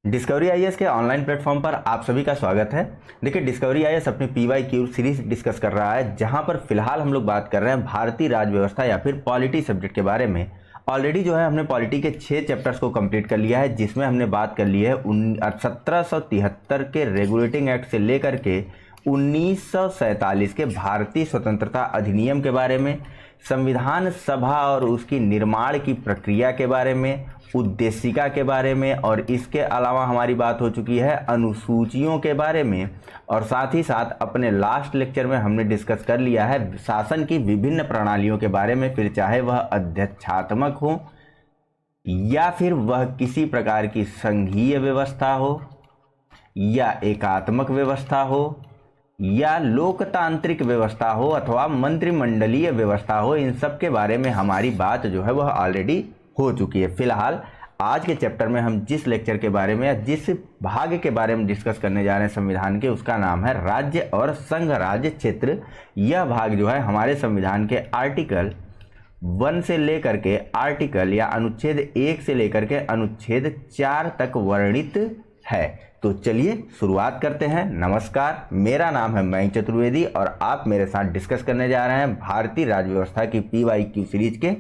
Discovery IAS के online platform पर आप सभी का स्वागत है। देखिए, डिस्कवरी आईएएस अपनी पीवाईक्यू सीरीज डिस्कस कर रहा है, जहां पर फिलहाल हम लोग बात कर रहे हैं भारतीय राज्य व्यवस्था या फिर पॉलिटी सब्जेक्ट के बारे में। ऑलरेडी जो है हमने पॉलिटी के 6 चैप्टर्स को कंप्लीट कर लिया है, जिसमें हमने बात कर ली है 1773 के रेगुलेटिंग एक्ट से लेकर के 1947 के भारतीय स्वतंत्रता अधिनियम के बारे में, संविधान सभा और उसकी निर्माण की प्रक्रिया के बारे में, उद्देशिका के बारे में, और इसके अलावा हमारी बात हो चुकी है अनुसूचियों के बारे में। और साथ ही साथ अपने लास्ट लेक्चर में हमने डिस्कस कर लिया है शासन की विभिन्न प्रणालियों के बारे में, फिर चाहे वह अध्यक्षात्मक हो या फिर वह किसी प्रकार की संघीय व्यवस्था हो या एकात्मक व्यवस्था हो या लोकतांत्रिक व्यवस्था हो अथवा मंत्रिमंडलीय व्यवस्था हो। इन सब के बारे में हमारी बात जो है वह ऑलरेडी हो चुकी है। फिलहाल आज के चैप्टर में हम जिस लेक्चर के बारे में या जिस भाग के बारे में डिस्कस करने जा रहे हैं संविधान के, उसका नाम है राज्य और संघ राज्य क्षेत्र। यह भाग जो है हमारे संविधान के आर्टिकल 1 से लेकर के आर्टिकल या अनुच्छेद 1 से लेकर के अनुच्छेद 4 तक वर्णित है। तो चलिए शुरुआत करते हैं। नमस्कार, मेरा नाम है मयंक चतुर्वेदी और आप मेरे साथ डिस्कस करने जा रहे हैं भारतीय राज्य व्यवस्था की पीवाईक्यू सीरीज के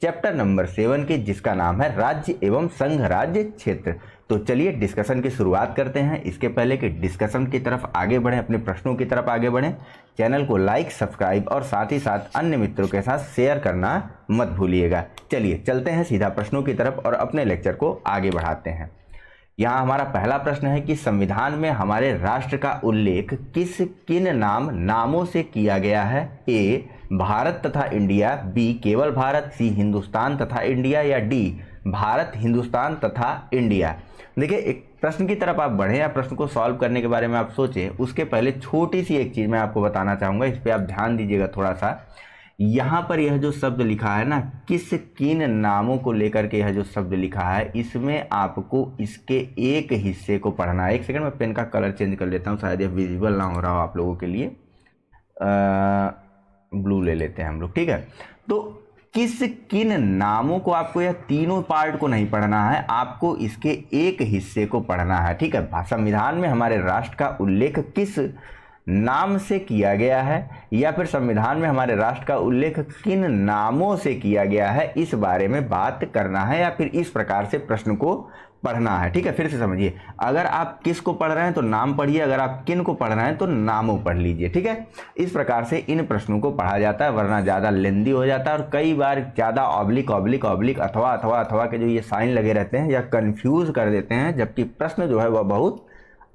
चैप्टर नंबर 7 के, जिसका नाम है राज्य एवं संघ राज्य क्षेत्र। तो चलिए डिस्कशन की शुरुआत करते हैं। इसके पहले कि डिस्कशन की तरफ आगे बढ़ें, अपने प्रश्नों की तरफ आगे बढ़ें, चैनल को लाइक, सब्सक्राइब और साथ ही साथ अन्य मित्रों के साथ शेयर करना मत भूलिएगा। चलिए चलते हैं सीधा प्रश्नों की तरफ और अपने लेक्चर को आगे बढ़ाते हैं। यहाँ हमारा पहला प्रश्न है कि संविधान में हमारे राष्ट्र का उल्लेख किन नामों से किया गया है? ए, भारत तथा इंडिया, बी, केवल भारत, सी, हिंदुस्तान तथा इंडिया, या डी, भारत, हिंदुस्तान तथा इंडिया। देखिए, एक प्रश्न की तरफ आप बढ़े या प्रश्न को सॉल्व करने के बारे में आप सोचें, उसके पहले छोटी सी एक चीज़ मैं आपको बताना चाहूँगा, इस पर आप ध्यान दीजिएगा थोड़ा सा। यहाँ पर यह जो शब्द लिखा है ना, किन नामों को लेकर के यह जो शब्द लिखा है, इसमें आपको इसके एक हिस्से को पढ़ना है। एक सेकंड, मैं पेन का कलर चेंज कर लेता हूँ, शायद यह विजिबल ना हो रहा हो आप लोगों के लिए। ब्लू ले लेते हैं हम लोग, ठीक है। तो किन नामों को आपको यह तीनों पार्ट को नहीं पढ़ना है, आपको इसके एक हिस्से को पढ़ना है, ठीक है। संविधान में हमारे राष्ट्र का उल्लेख किस नाम से किया गया है या फिर संविधान में हमारे राष्ट्र का उल्लेख किन नामों से किया गया है, इस बारे में बात करना है या फिर इस प्रकार से प्रश्न को पढ़ना है, ठीक है। फिर से समझिए, अगर आप किस को पढ़ रहे हैं तो नाम पढ़िए, अगर आप किन को पढ़ रहे हैं तो नामों पढ़ लीजिए, ठीक है। इस प्रकार से इन प्रश्नों को पढ़ा जाता है, वरना ज़्यादा लेंदी हो जाता है और कई बार ज़्यादा ऑब्लिक ऑब्लिक ऑब्लिक अथवा के जो ये साइन लगे रहते हैं या कन्फ्यूज़ कर देते हैं, जबकि प्रश्न जो है वह बहुत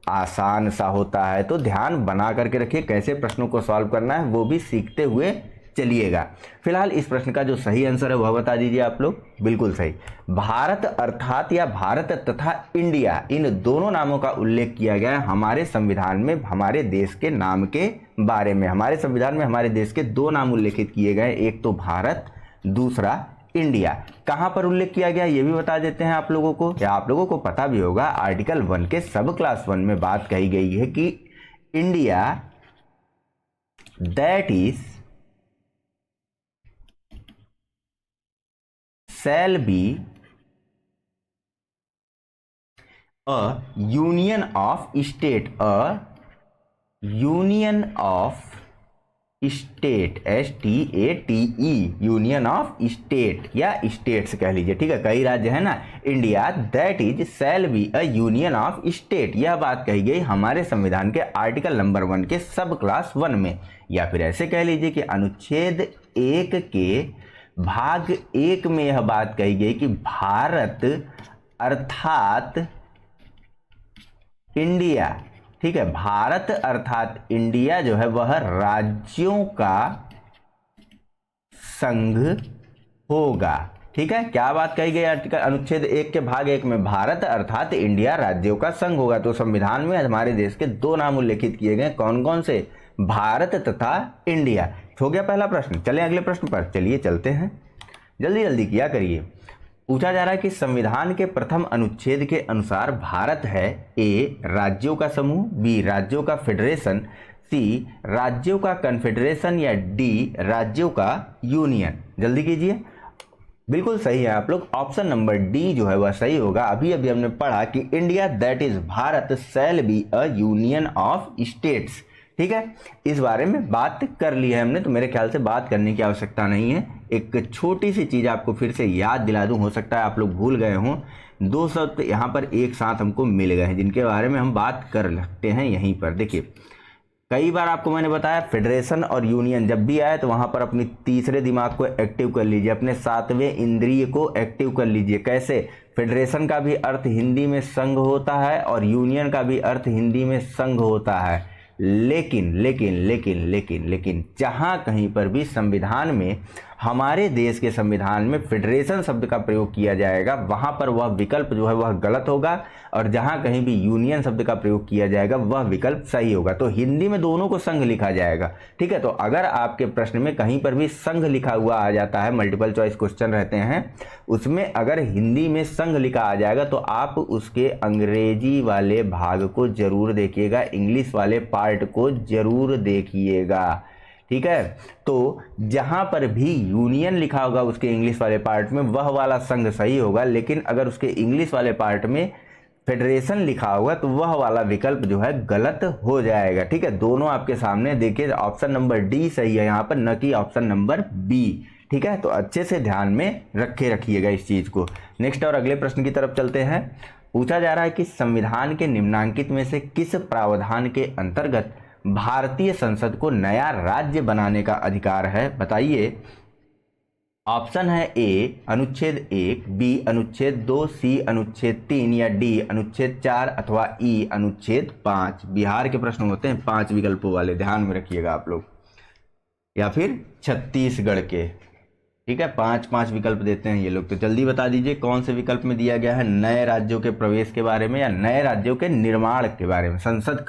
आसान सा होता है। तो ध्यान बना करके रखिए, कैसे प्रश्नों को सॉल्व करना है वो भी सीखते हुए चलिएगा। फिलहाल इस प्रश्न का जो सही आंसर है वह बता दीजिए आप लोग। बिल्कुल सही, भारत अर्थात या भारत तथा इंडिया, इन दोनों नामों का उल्लेख किया गया है हमारे संविधान में हमारे देश के नाम के बारे में। हमारे संविधान में हमारे देश के 2 नाम उल्लेखित किए गए, एक तो भारत, दूसरा इंडिया। कहां पर उल्लेख किया गया ये भी बता देते हैं आप लोगों को, या आप लोगों को पता भी होगा, आर्टिकल 1 के सब क्लास 1 में बात कही गई है कि India that is shall be a union of state, a union of state, STATE, union of state या स्टेट्स कह लीजिए, ठीक है। कई राज्य है ना, India that is shall be a union of state, यह बात कही गई हमारे संविधान के आर्टिकल नंबर 1 के सब क्लास 1 में। या फिर ऐसे कह लीजिए कि अनुच्छेद 1 के भाग 1 में यह बात कही गई कि भारत अर्थात इंडिया, ठीक है, भारत अर्थात इंडिया जो है वह राज्यों का संघ होगा, ठीक है। क्या बात कही गई आर्टिकल अनुच्छेद 1 के भाग 1 में? भारत अर्थात इंडिया राज्यों का संघ होगा। तो संविधान में हमारे देश के 2 नाम उल्लेखित किए गए, कौन कौन से? भारत तथा इंडिया। हो गया पहला प्रश्न। चलें अगले प्रश्न पर, चलिए चलते हैं, जल्दी जल्दी किया करिए। पूछा जा रहा है कि संविधान के प्रथम अनुच्छेद के अनुसार भारत है ए, राज्यों का समूह, बी, राज्यों का फेडरेशन, सी, राज्यों का कन्फेडरेशन, या डी, राज्यों का यूनियन। जल्दी कीजिए। बिल्कुल सही है आप लोग। ऑप्शन नंबर डी जो है वह सही होगा। अभी अभी हमने पढ़ा कि India that is Bharat shall be a union of states. ठीक है, इस बारे में बात कर ली है हमने, तो मेरे ख्याल से बात करने की आवश्यकता नहीं है। एक छोटी सी चीज़ आपको फिर से याद दिला दूं, हो सकता है आप लोग भूल गए हों। 2 शब्द यहाँ पर एक साथ हमको मिल गए हैं जिनके बारे में हम बात कर सकते हैं यहीं पर। देखिए, कई बार आपको मैंने बताया फेडरेशन और यूनियन जब भी आए तो वहां पर अपनी तीसरे दिमाग को एक्टिव कर लीजिए, अपने 7वें इंद्रिय को एक्टिव कर लीजिए। कैसे? फेडरेशन का भी अर्थ हिंदी में संघ होता है और यूनियन का भी अर्थ हिंदी में संघ होता है। लेकिन लेकिन लेकिन लेकिन लेकिन जहां कहीं पर भी संविधान में, हमारे देश के संविधान में फेडरेशन शब्द का प्रयोग किया जाएगा, वहां पर वह विकल्प जो है वह गलत होगा, और जहां कहीं भी यूनियन शब्द का प्रयोग किया जाएगा वह विकल्प सही होगा। तो हिंदी में दोनों को संघ लिखा जाएगा। ठीक है, तो अगर आपके प्रश्न में कहीं पर भी संघ लिखा हुआ आ जाता है, मल्टीपल चॉइस क्वेश्चन रहते हैं, उसमें अगर हिंदी में संघ लिखा आ जाएगा तो आप उसके अंग्रेजी वाले भाग को जरूर देखिएगा, इंग्लिश वाले पार्ट को जरूर देखिएगा। ठीक है, तो जहां पर भी यूनियन लिखा होगा उसके इंग्लिश वाले पार्ट में वह वाला संघ सही होगा, लेकिन अगर उसके इंग्लिश वाले पार्ट में फेडरेशन लिखा होगा तो वह वाला विकल्प जो है गलत हो जाएगा। ठीक है, दोनों आपके सामने देखिए, ऑप्शन नंबर डी सही है यहाँ पर, न कि ऑप्शन नंबर बी। ठीक है, तो अच्छे से ध्यान में रखिएगा इस चीज को। नेक्स्ट और अगले प्रश्न की तरफ चलते हैं। पूछा जा रहा है कि संविधान के निम्नांकित में से किस प्रावधान के अंतर्गत भारतीय संसद को नया राज्य बनाने का अधिकार है, बताइए। ऑप्शन है ए अनुच्छेद 1, बी अनुच्छेद 2, सी अनुच्छेद 3 या डी अनुच्छेद 4 अथवा ई अनुच्छेद 5। बिहार के प्रश्न होते हैं 5 विकल्पों वाले, ध्यान में रखिएगा आप लोग, या फिर छत्तीसगढ़ के। ठीक है, 5 विकल्प देते हैं ये लोग, तो जल्दी बता दीजिए कौन से विकल्प में दिया गया है नए राज्यों के प्रवेश के बारे में या नए राज्यों के निर्माण के बारे में। संसद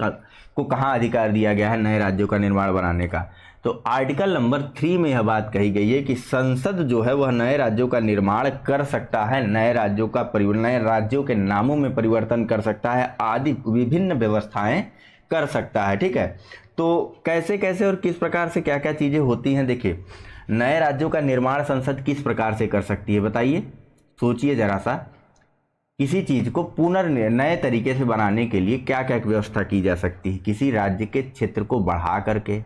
को कहाँ अधिकार दिया गया है नए राज्यों का निर्माण बनाने का? तो आर्टिकल नंबर 3 में यह बात कही गई है कि संसद जो है वह नए राज्यों का निर्माण कर सकता है, नए राज्यों के नामों में परिवर्तन कर सकता है, आदि विभिन्न व्यवस्थाएं कर सकता है। ठीक है, तो कैसे कैसे और किस प्रकार से क्या क्या चीजें होती हैं, देखिए नए राज्यों का निर्माण संसद किस प्रकार से कर सकती है, बताइए, सोचिए जरा सा। किसी चीज को नए तरीके से बनाने के लिए क्या क्या व्यवस्था की जा सकती है? किसी राज्य के क्षेत्र को बढ़ा करके।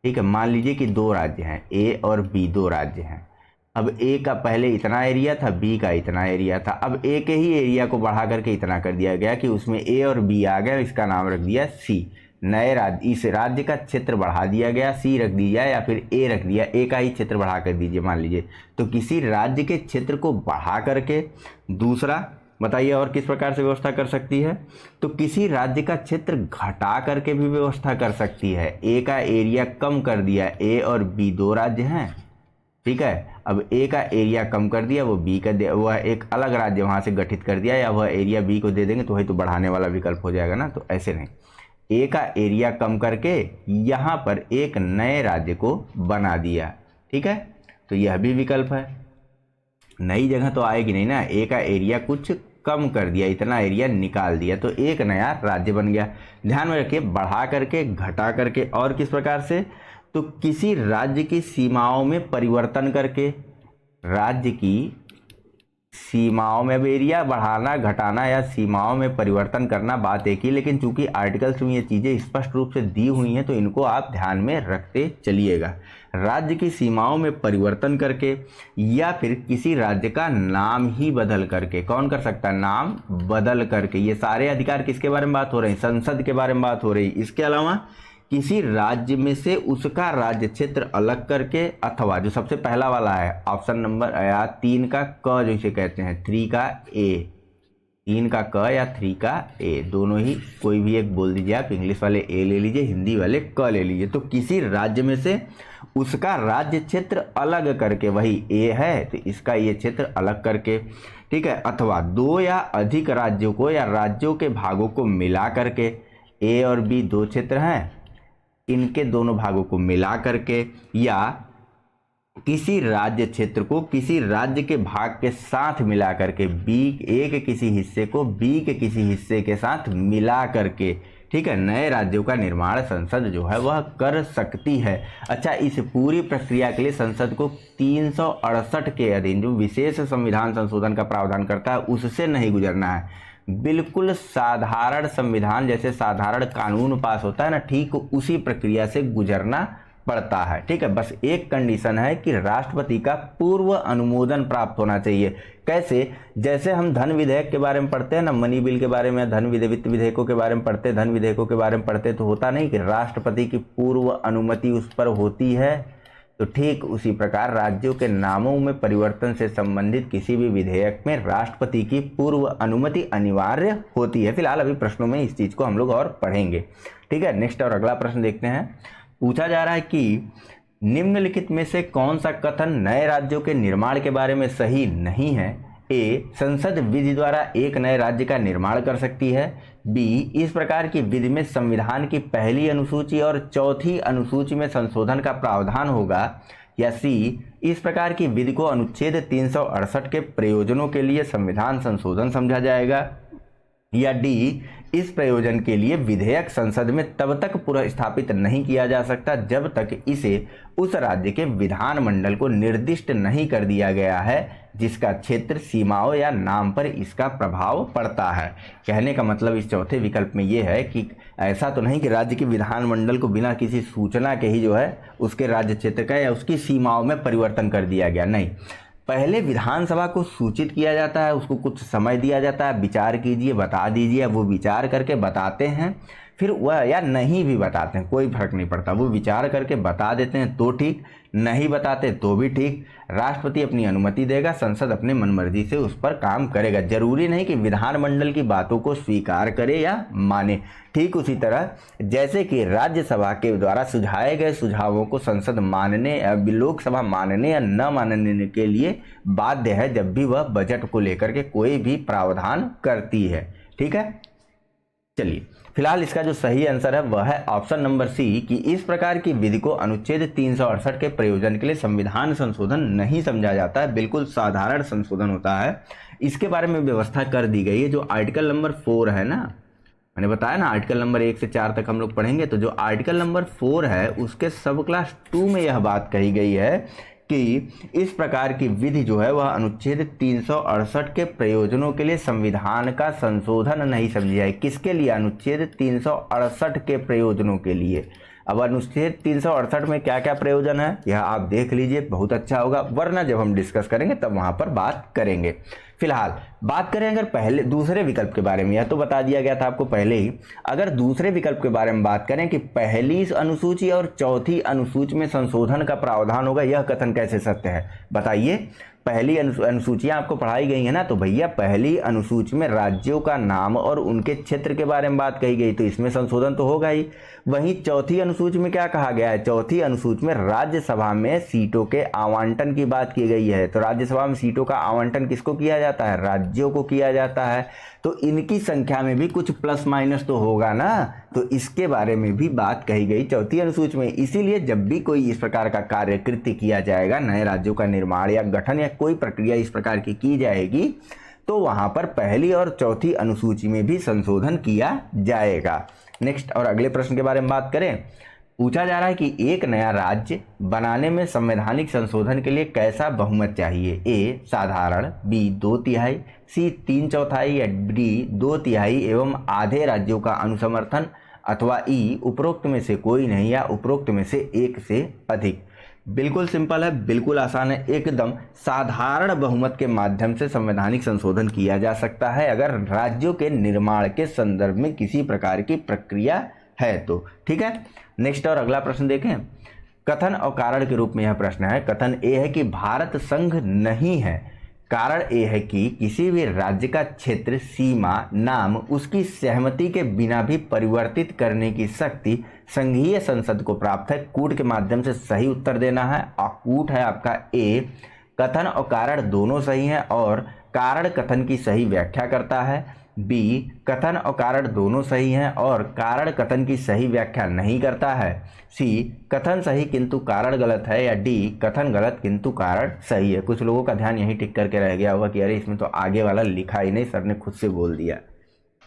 ठीक है, मान लीजिए कि 2 राज्य हैं, ए और बी, 2 राज्य हैं। अब ए का पहले इतना एरिया था, बी का इतना एरिया था। अब ए के ही एरिया को बढ़ा करके इतना कर दिया गया कि उसमें ए और बी आ गया, इसका नाम रख दिया सी। नए राज्य, इस राज्य का क्षेत्र बढ़ा दिया गया, सी रख दिया, या फिर ए रख दिया, ए का ही क्षेत्र बढ़ा कर दीजिए मान लीजिए। तो किसी राज्य के क्षेत्र को बढ़ा करके, दूसरा बताइए और किस प्रकार से व्यवस्था कर सकती है? तो किसी राज्य का क्षेत्र घटा करके भी व्यवस्था कर सकती है। ए का एरिया कम कर दिया, ए और बी 2 राज्य हैं। ठीक है, अब ए का एरिया कम कर दिया, वो बी का वह एक अलग राज्य वहां से गठित कर दिया, या वह एरिया बी को दे देंगे तो वही तो बढ़ाने वाला विकल्प हो जाएगा ना। तो ऐसे नहीं, ए का एरिया कम करके यहां पर एक नए राज्य को बना दिया। ठीक है, तो यह भी विकल्प है। नई जगह तो आएगी नहीं ना, ए का एरिया कुछ कम कर दिया, इतना एरिया निकाल दिया, तो एक नया राज्य बन गया। ध्यान में रखिए, बढ़ा करके, घटा करके, और किस प्रकार से? तो किसी राज्य की सीमाओं में परिवर्तन करके, राज्य की सीमाओं में अब एरिया बढ़ाना, घटाना या सीमाओं में परिवर्तन करना बात एक ही, लेकिन चूंकि आर्टिकल्स में ये चीजें स्पष्ट रूप से दी हुई हैं तो इनको आप ध्यान में रखते चलिएगा। राज्य की सीमाओं में परिवर्तन करके, या फिर किसी राज्य का नाम ही बदल करके। कौन कर सकता है? नाम बदल करके। ये सारे अधिकार किसके बारे में बात हो रही है? संसद के बारे में बात हो रही है। इसके अलावा किसी राज्य में से उसका राज्य क्षेत्र अलग करके, अथवा जो सबसे पहला वाला है ऑप्शन नंबर 3 का क जैसे कहते हैं, 3 का ए, 3 का क या 3 का ए, दोनों ही कोई भी एक बोल दीजिए आप। इंग्लिश वाले ए ले लीजिए, हिंदी वाले क ले लीजिए। तो किसी राज्य में से उसका राज्य क्षेत्र अलग करके, वही ए है तो इसका ये क्षेत्र अलग करके। ठीक है, अथवा 2 या अधिक राज्यों को या राज्यों के भागों को मिला करके, ए और बी 2 क्षेत्र हैं, इनके दोनों भागों को मिला करके, या किसी राज्य क्षेत्र को किसी राज्य के भाग के साथ मिला करके, बी ए के किसी हिस्से को बी के किसी हिस्से के साथ मिला करके। ठीक है, नए राज्यों का निर्माण संसद जो है वह कर सकती है। अच्छा, इस पूरी प्रक्रिया के लिए संसद को 368 के अधीन जो विशेष संविधान संशोधन का प्रावधान करता है उससे नहीं गुजरना है। बिल्कुल साधारण संविधान जैसे साधारण कानून पास होता है ना, ठीक उसी प्रक्रिया से गुजरना पड़ता है। ठीक है, बस एक कंडीशन है कि राष्ट्रपति का पूर्व अनुमोदन प्राप्त होना चाहिए। कैसे? जैसे हम धन विधेयक के बारे में पढ़ते हैं ना, मनी बिल के बारे में, वित्त विधेयकों के बारे में पढ़ते, धन विधेयकों के बारे में पढ़ते, तो होता नहीं कि राष्ट्रपति की पूर्व अनुमति उस पर होती है। तो ठीक उसी प्रकार राज्यों के नामों में परिवर्तन से संबंधित किसी भी विधेयक में राष्ट्रपति की पूर्व अनुमति अनिवार्य होती है। फिलहाल अभी प्रश्नों में इस चीज को हम लोग और पढ़ेंगे। ठीक है, नेक्स्ट और अगला प्रश्न देखते हैं। पूछा जा रहा है कि निम्नलिखित में से कौन सा कथन नए राज्यों के निर्माण के बारे में सही नहीं है? ए, संसद विधि द्वारा एक नए राज्य का निर्माण कर सकती है। बी, इस प्रकार की विधि में संविधान की पहली अनुसूची और चौथी अनुसूची में संशोधन का प्रावधान होगा। या सी, इस प्रकार की विधि को अनुच्छेद 368 के प्रयोजनों के लिए संविधान संशोधन समझा जाएगा। या डी, इस प्रयोजन के लिए विधेयक संसद में तब तक पुनः स्थापित नहीं किया जा सकता जब तक इसे उस राज्य के विधानमंडल को निर्दिष्ट नहीं कर दिया गया है जिसका क्षेत्र, सीमाओं या नाम पर इसका प्रभाव पड़ता है। कहने का मतलब इस चौथे विकल्प में यह है कि ऐसा तो नहीं कि राज्य के विधानमंडल को बिना किसी सूचना के ही जो है उसके राज्य क्षेत्र का या उसकी सीमाओं में परिवर्तन कर दिया गया। नहीं, पहले विधानसभा को सूचित किया जाता है, उसको कुछ समय दिया जाता है, विचार कीजिए, बता दीजिए। वो विचार करके बताते हैं, फिर वह या नहीं भी बताते हैं, कोई फर्क नहीं पड़ता। वो विचार करके बता देते हैं तो ठीक, नहीं बताते तो भी ठीक। राष्ट्रपति अपनी अनुमति देगा, संसद अपने मनमर्जी से उस पर काम करेगा। जरूरी नहीं कि विधानमंडल की बातों को स्वीकार करे या माने। ठीक उसी तरह जैसे कि राज्यसभा के द्वारा सुझाए गए सुझावों को संसद मानने, लोकसभा मानने या न मानने के लिए बाध्य है जब भी वह बजट को लेकर के कोई भी प्रावधान करती है। ठीक है, चलिए फिलहाल इसका जो सही आंसर है वह है ऑप्शन नंबर सी कि इस प्रकार की विधि को अनुच्छेद 368 के प्रयोजन के लिए संविधान संशोधन नहीं समझा जाता है, बिल्कुल साधारण संशोधन होता है। इसके बारे में व्यवस्था कर दी गई है। जो आर्टिकल नंबर 4 है ना, मैंने बताया ना आर्टिकल नंबर 1 से 4 तक हम लोग पढ़ेंगे, तो जो आर्टिकल नंबर 4 है उसके सब क्लास 2 में यह बात कही गई है कि इस प्रकार की विधि जो है वह अनुच्छेद 368 के प्रयोजनों के लिए संविधान का संशोधन नहीं समझी जाए। किसके लिए? अनुच्छेद 368 के प्रयोजनों के लिए। अब अनुच्छेद 368 में क्या क्या प्रयोजन है यह आप देख लीजिए, बहुत अच्छा होगा, वरना जब हम डिस्कस करेंगे तब वहां पर बात करेंगे। फिलहाल बात करें अगर पहले दूसरे विकल्प के बारे में, यह तो बता दिया गया था आपको पहले ही। अगर दूसरे विकल्प के बारे में बात करें कि पहली अनुसूची और चौथी अनुसूची में संशोधन का प्रावधान होगा, यह कथन कैसे सत्य है बताइए। पहली अनुसूचियां आपको पढ़ाई गई है ना, तो भैया पहली अनुसूची में राज्यों का नाम और उनके क्षेत्र के बारे में बात कही गई, तो इसमें संशोधन तो होगा ही। वहीं चौथी अनुसूची में क्या कहा गया है? चौथी अनुसूची में राज्यसभा में सीटों के आवंटन की बात की गई है। तो राज्यसभा में सीटों का आवंटन किसको किया जाता है? राज्यों को किया जाता है। तो इनकी संख्या में भी कुछ प्लस माइनस तो होगा ना, तो इसके बारे में भी बात कही गई चौथी अनुसूची में। इसीलिए जब भी कोई इस प्रकार का कार्य कृत्य किया जाएगा, नए राज्यों का निर्माण या गठन या कोई प्रक्रिया इस प्रकार की जाएगी, तो वहां पर पहली और चौथी अनुसूची में भी संशोधन किया जाएगा। नेक्स्ट और अगले प्रश्न के बारे में बात करें। पूछा जा रहा है कि एक नया राज्य बनाने में संवैधानिक संशोधन के लिए कैसा बहुमत चाहिए? ए साधारण, बी 2/3, सी 3/4 या डी 2/3 एवं आधे राज्यों का अनुसमर्थन, अथवा ई उपरोक्त में से कोई नहीं या उपरोक्त में से एक से अधिक। बिल्कुल सिंपल है, बिल्कुल आसान है, एकदम साधारण बहुमत के माध्यम से संवैधानिक संशोधन किया जा सकता है अगर राज्यों के निर्माण के संदर्भ में किसी प्रकार की प्रक्रिया है तो। ठीक है, नेक्स्ट और अगला प्रश्न देखें। कथन और कारण के रूप में यह प्रश्न है। कथन ए है कि भारत संघ नहीं है। कारण ए है कि किसी भी राज्य का क्षेत्र, सीमा, नाम उसकी सहमति के बिना भी परिवर्तित करने की शक्ति संघीय संसद को प्राप्त है। कूट के माध्यम से सही उत्तर देना है और कूट है आपका ए। कथन और कारण दोनों सही हैं और कारण कथन की सही व्याख्या करता है। बी कथन और कारण दोनों सही हैं और कारण कथन की सही व्याख्या नहीं करता है। सी कथन सही किंतु कारण गलत है। या डी कथन गलत किंतु कारण सही है। कुछ लोगों का ध्यान यही टिक करके रह गया होगा कि अरे इसमें तो आगे वाला लिखा ही नहीं, सर ने खुद से बोल दिया।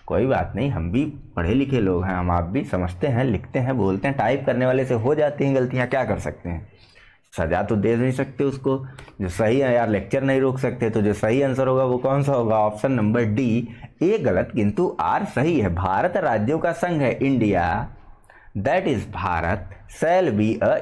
कोई बात नहीं, हम भी पढ़े लिखे लोग हैं, हम आप भी समझते हैं, लिखते हैं, बोलते हैं, टाइप करने वाले से हो जाती हैं गलतियाँ, क्या कर सकते हैं। सजा तो दे नहीं सकते उसको, जो सही है यार, लेक्चर नहीं रोक सकते, तो जो सही आंसर होगा वो कौन सा होगा? Option number D. ए गलत किंतु आर सही है। भारत राज्यों का संघ है, India, that is Bharat shall be a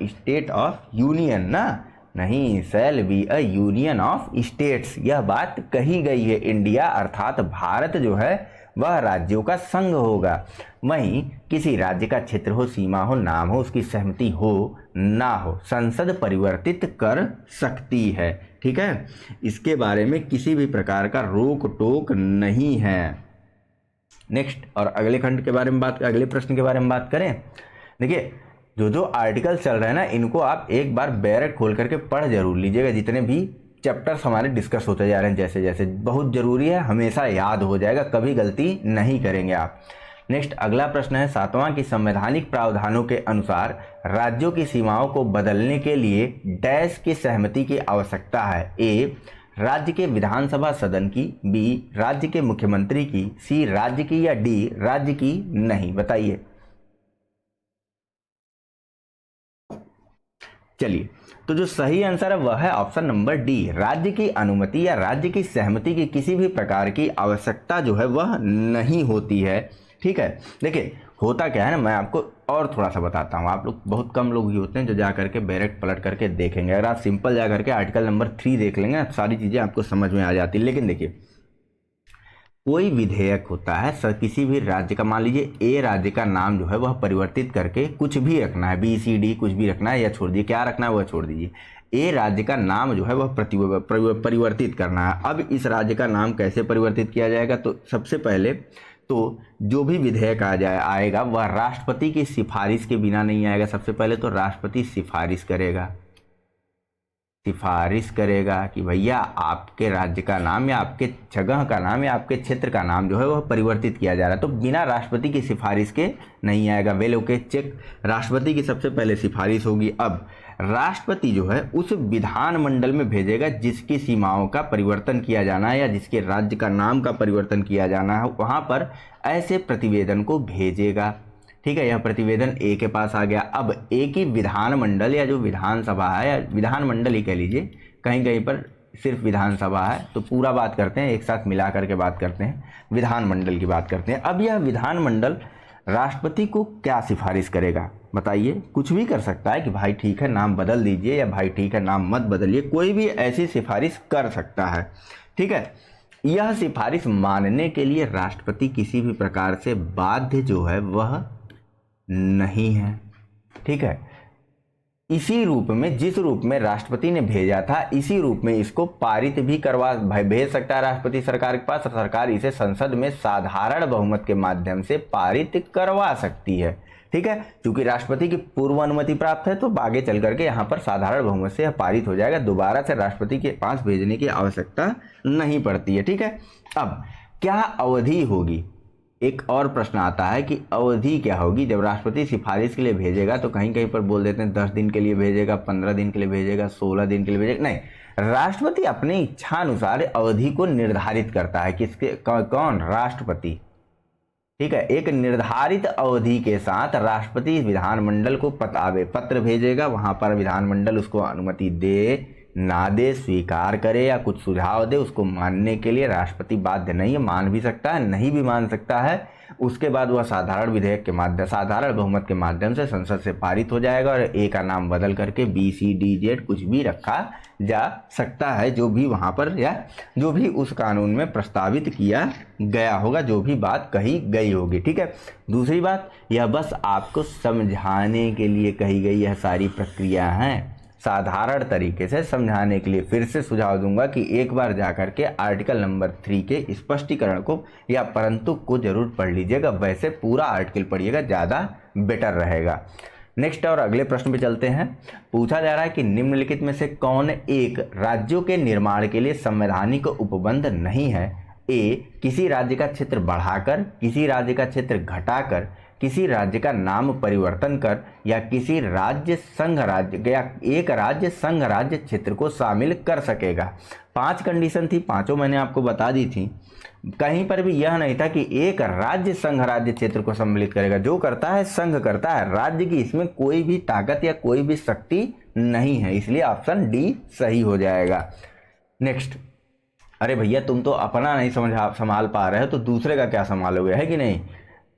state of union ना, नहीं, shall be a union of states, यह बात कही गई है। इंडिया अर्थात भारत जो है वह राज्यों का संघ होगा। वहीं किसी राज्य का क्षेत्र हो, सीमा हो, नाम हो, उसकी सहमति हो ना हो, संसद परिवर्तित कर सकती है। ठीक है, इसके बारे में किसी भी प्रकार का रोक टोक नहीं है। नेक्स्ट, और अगले खंड के बारे में अगले प्रश्न के बारे में बात करें। देखिए, जो आर्टिकल चल रहे हैं ना, इनको आप एक बार बैरक खोल करके पढ़ जरूर लीजिएगा। जितने भी चैप्टर्स हमारे डिस्कस होते जा रहे हैं, जैसे जैसे, बहुत जरूरी है, हमेशा याद हो जाएगा, कभी गलती नहीं करेंगे आप। नेक्स्ट, अगला प्रश्न है 7वां कि संवैधानिक प्रावधानों के अनुसार राज्यों की सीमाओं को बदलने के लिए डैश की सहमति की आवश्यकता है। ए, राज्य के विधानसभा सदन की, बी, राज्य के मुख्यमंत्री की, सी, राज्य की, या डी, राज्य की नहीं। बताइए। चलिए, तो जो सही आंसर है वह है ऑप्शन नंबर डी, राज्य की अनुमति या राज्य की सहमति की किसी भी प्रकार की आवश्यकता जो है वह नहीं होती है। ठीक है, देखिए होता क्या है ना, मैं आपको और थोड़ा सा बताता हूँ। आप लोग, बहुत कम लोग ही होते हैं जो जा करके बैरक पलट करके देखेंगे। अगर आप सिंपल जा करके आर्टिकल नंबर 3 देख लेंगे ना, सारी चीज़ें आपको समझ में आ जाती है। लेकिन देखिए, कोई विधेयक होता है सर, किसी भी राज्य का, मान लीजिए ए राज्य का नाम जो है वह परिवर्तित करके कुछ भी रखना है, बी सी डी कुछ भी रखना है, या छोड़ दीजिए, क्या रखना है वह छोड़ दीजिए। ए राज्य का नाम जो है वह परिवर्तित करना है। अब इस राज्य का नाम कैसे परिवर्तित किया जाएगा? तो सबसे पहले तो जो भी विधेयक आएगा वह राष्ट्रपति की सिफारिश के बिना नहीं आएगा। सबसे पहले तो राष्ट्रपति सिफारिश करेगा कि भैया आपके राज्य का नाम या आपके जगह का नाम या आपके क्षेत्र का नाम जो है वह परिवर्तित किया जा रहा है, तो बिना राष्ट्रपति की सिफारिश के नहीं आएगा। वेल ओके, चेक, राष्ट्रपति की सबसे पहले सिफारिश होगी। अब राष्ट्रपति जो है उस विधानमंडल में भेजेगा जिसकी सीमाओं का परिवर्तन किया जाना है या जिसके राज्य का नाम का परिवर्तन किया जाना है, वहाँ पर ऐसे प्रतिवेदन को भेजेगा। ठीक है, यह प्रतिवेदन ए के पास आ गया। अब ए की विधानमंडल या जो विधानसभा है, या विधानमंडल ही कह लीजिए, कहीं कहीं पर सिर्फ विधानसभा है, तो पूरा बात करते हैं, एक साथ मिला करके बात करते हैं, विधानमंडल की बात करते हैं। अब यह विधानमंडल राष्ट्रपति को क्या सिफारिश करेगा? बताइए। कुछ भी कर सकता है कि भाई ठीक है नाम बदल दीजिए, या भाई ठीक है नाम मत बदलिए, कोई भी ऐसी सिफारिश कर सकता है। ठीक है, यह सिफारिश मानने के लिए राष्ट्रपति किसी भी प्रकार से बाध्य जो है वह नहीं है। ठीक है, इसी रूप में, जिस रूप में राष्ट्रपति ने भेजा था, इसी रूप में इसको पारित भी भेज सकता है राष्ट्रपति सरकार के पास, और सरकार इसे संसद में साधारण बहुमत के माध्यम से पारित करवा सकती है। ठीक है, क्योंकि राष्ट्रपति की पूर्व अनुमति प्राप्त है, तो आगे चल करके यहाँ पर साधारण बहुमत से यह पारित हो जाएगा, दोबारा से राष्ट्रपति के पास भेजने की आवश्यकता नहीं पड़ती है। ठीक है, अब क्या अवधि होगी? एक और प्रश्न आता है कि अवधि क्या होगी? जब राष्ट्रपति सिफारिश के लिए भेजेगा तो कहीं कहीं पर बोल देते हैं 10 दिन के लिए भेजेगा, 15 दिन के लिए भेजेगा, 16 दिन के लिए भेजेगा। नहीं, राष्ट्रपति अपनी इच्छा अनुसार अवधि को निर्धारित करता है। किसके? कौन? राष्ट्रपति। ठीक है, एक निर्धारित अवधि के साथ राष्ट्रपति विधानमंडल को पत्र भेजेगा, वहां पर विधानमंडल उसको अनुमति दे ना दे, स्वीकार करे या कुछ सुझाव दे, उसको मानने के लिए राष्ट्रपति बाध्य नहीं है। मान भी सकता है, नहीं भी मान सकता है। उसके बाद वह साधारण विधेयक के माध्यम, साधारण बहुमत के माध्यम से संसद से पारित हो जाएगा, और ए का नाम बदल करके बी सी डी जेड कुछ भी रखा जा सकता है, जो भी वहाँ पर या जो भी उस कानून में प्रस्तावित किया गया होगा, जो भी बात कही गई होगी। ठीक है, दूसरी बात, यह बस आपको समझाने के लिए कही गई यह सारी प्रक्रिया है, साधारण तरीके से समझाने के लिए। फिर से सुझाव दूंगा कि एक बार जाकर के आर्टिकल नंबर 3 के स्पष्टीकरण को या परंतु को जरूर पढ़ लीजिएगा, वैसे पूरा आर्टिकल पढ़िएगा, ज़्यादा बेटर रहेगा। नेक्स्ट और अगले प्रश्न पे चलते हैं। पूछा जा रहा है कि निम्नलिखित में से कौन एक राज्यों के निर्माण के लिए संवैधानिक उपबंध नहीं है? ए, किसी राज्य का क्षेत्र बढ़ाकर, किसी राज्य का क्षेत्र घटाकर, किसी राज्य का नाम परिवर्तन कर या किसी राज्य संघ राज्य या एक राज्य संघ राज्य क्षेत्र को शामिल कर सकेगा। 5 कंडीशन थी, पांचों मैंने आपको बता दी थी। कहीं पर भी यह नहीं था कि एक राज्य संघ राज्य क्षेत्र को सम्मिलित करेगा। जो करता है संघ करता है, राज्य की इसमें कोई भी ताकत या कोई भी शक्ति नहीं है, इसलिए ऑप्शन डी सही हो जाएगा। नेक्स्ट, अरे भैया तुम तो अपना नहीं संभाल पा रहे हो तो दूसरे का क्या संभालोगे, है कि नहीं।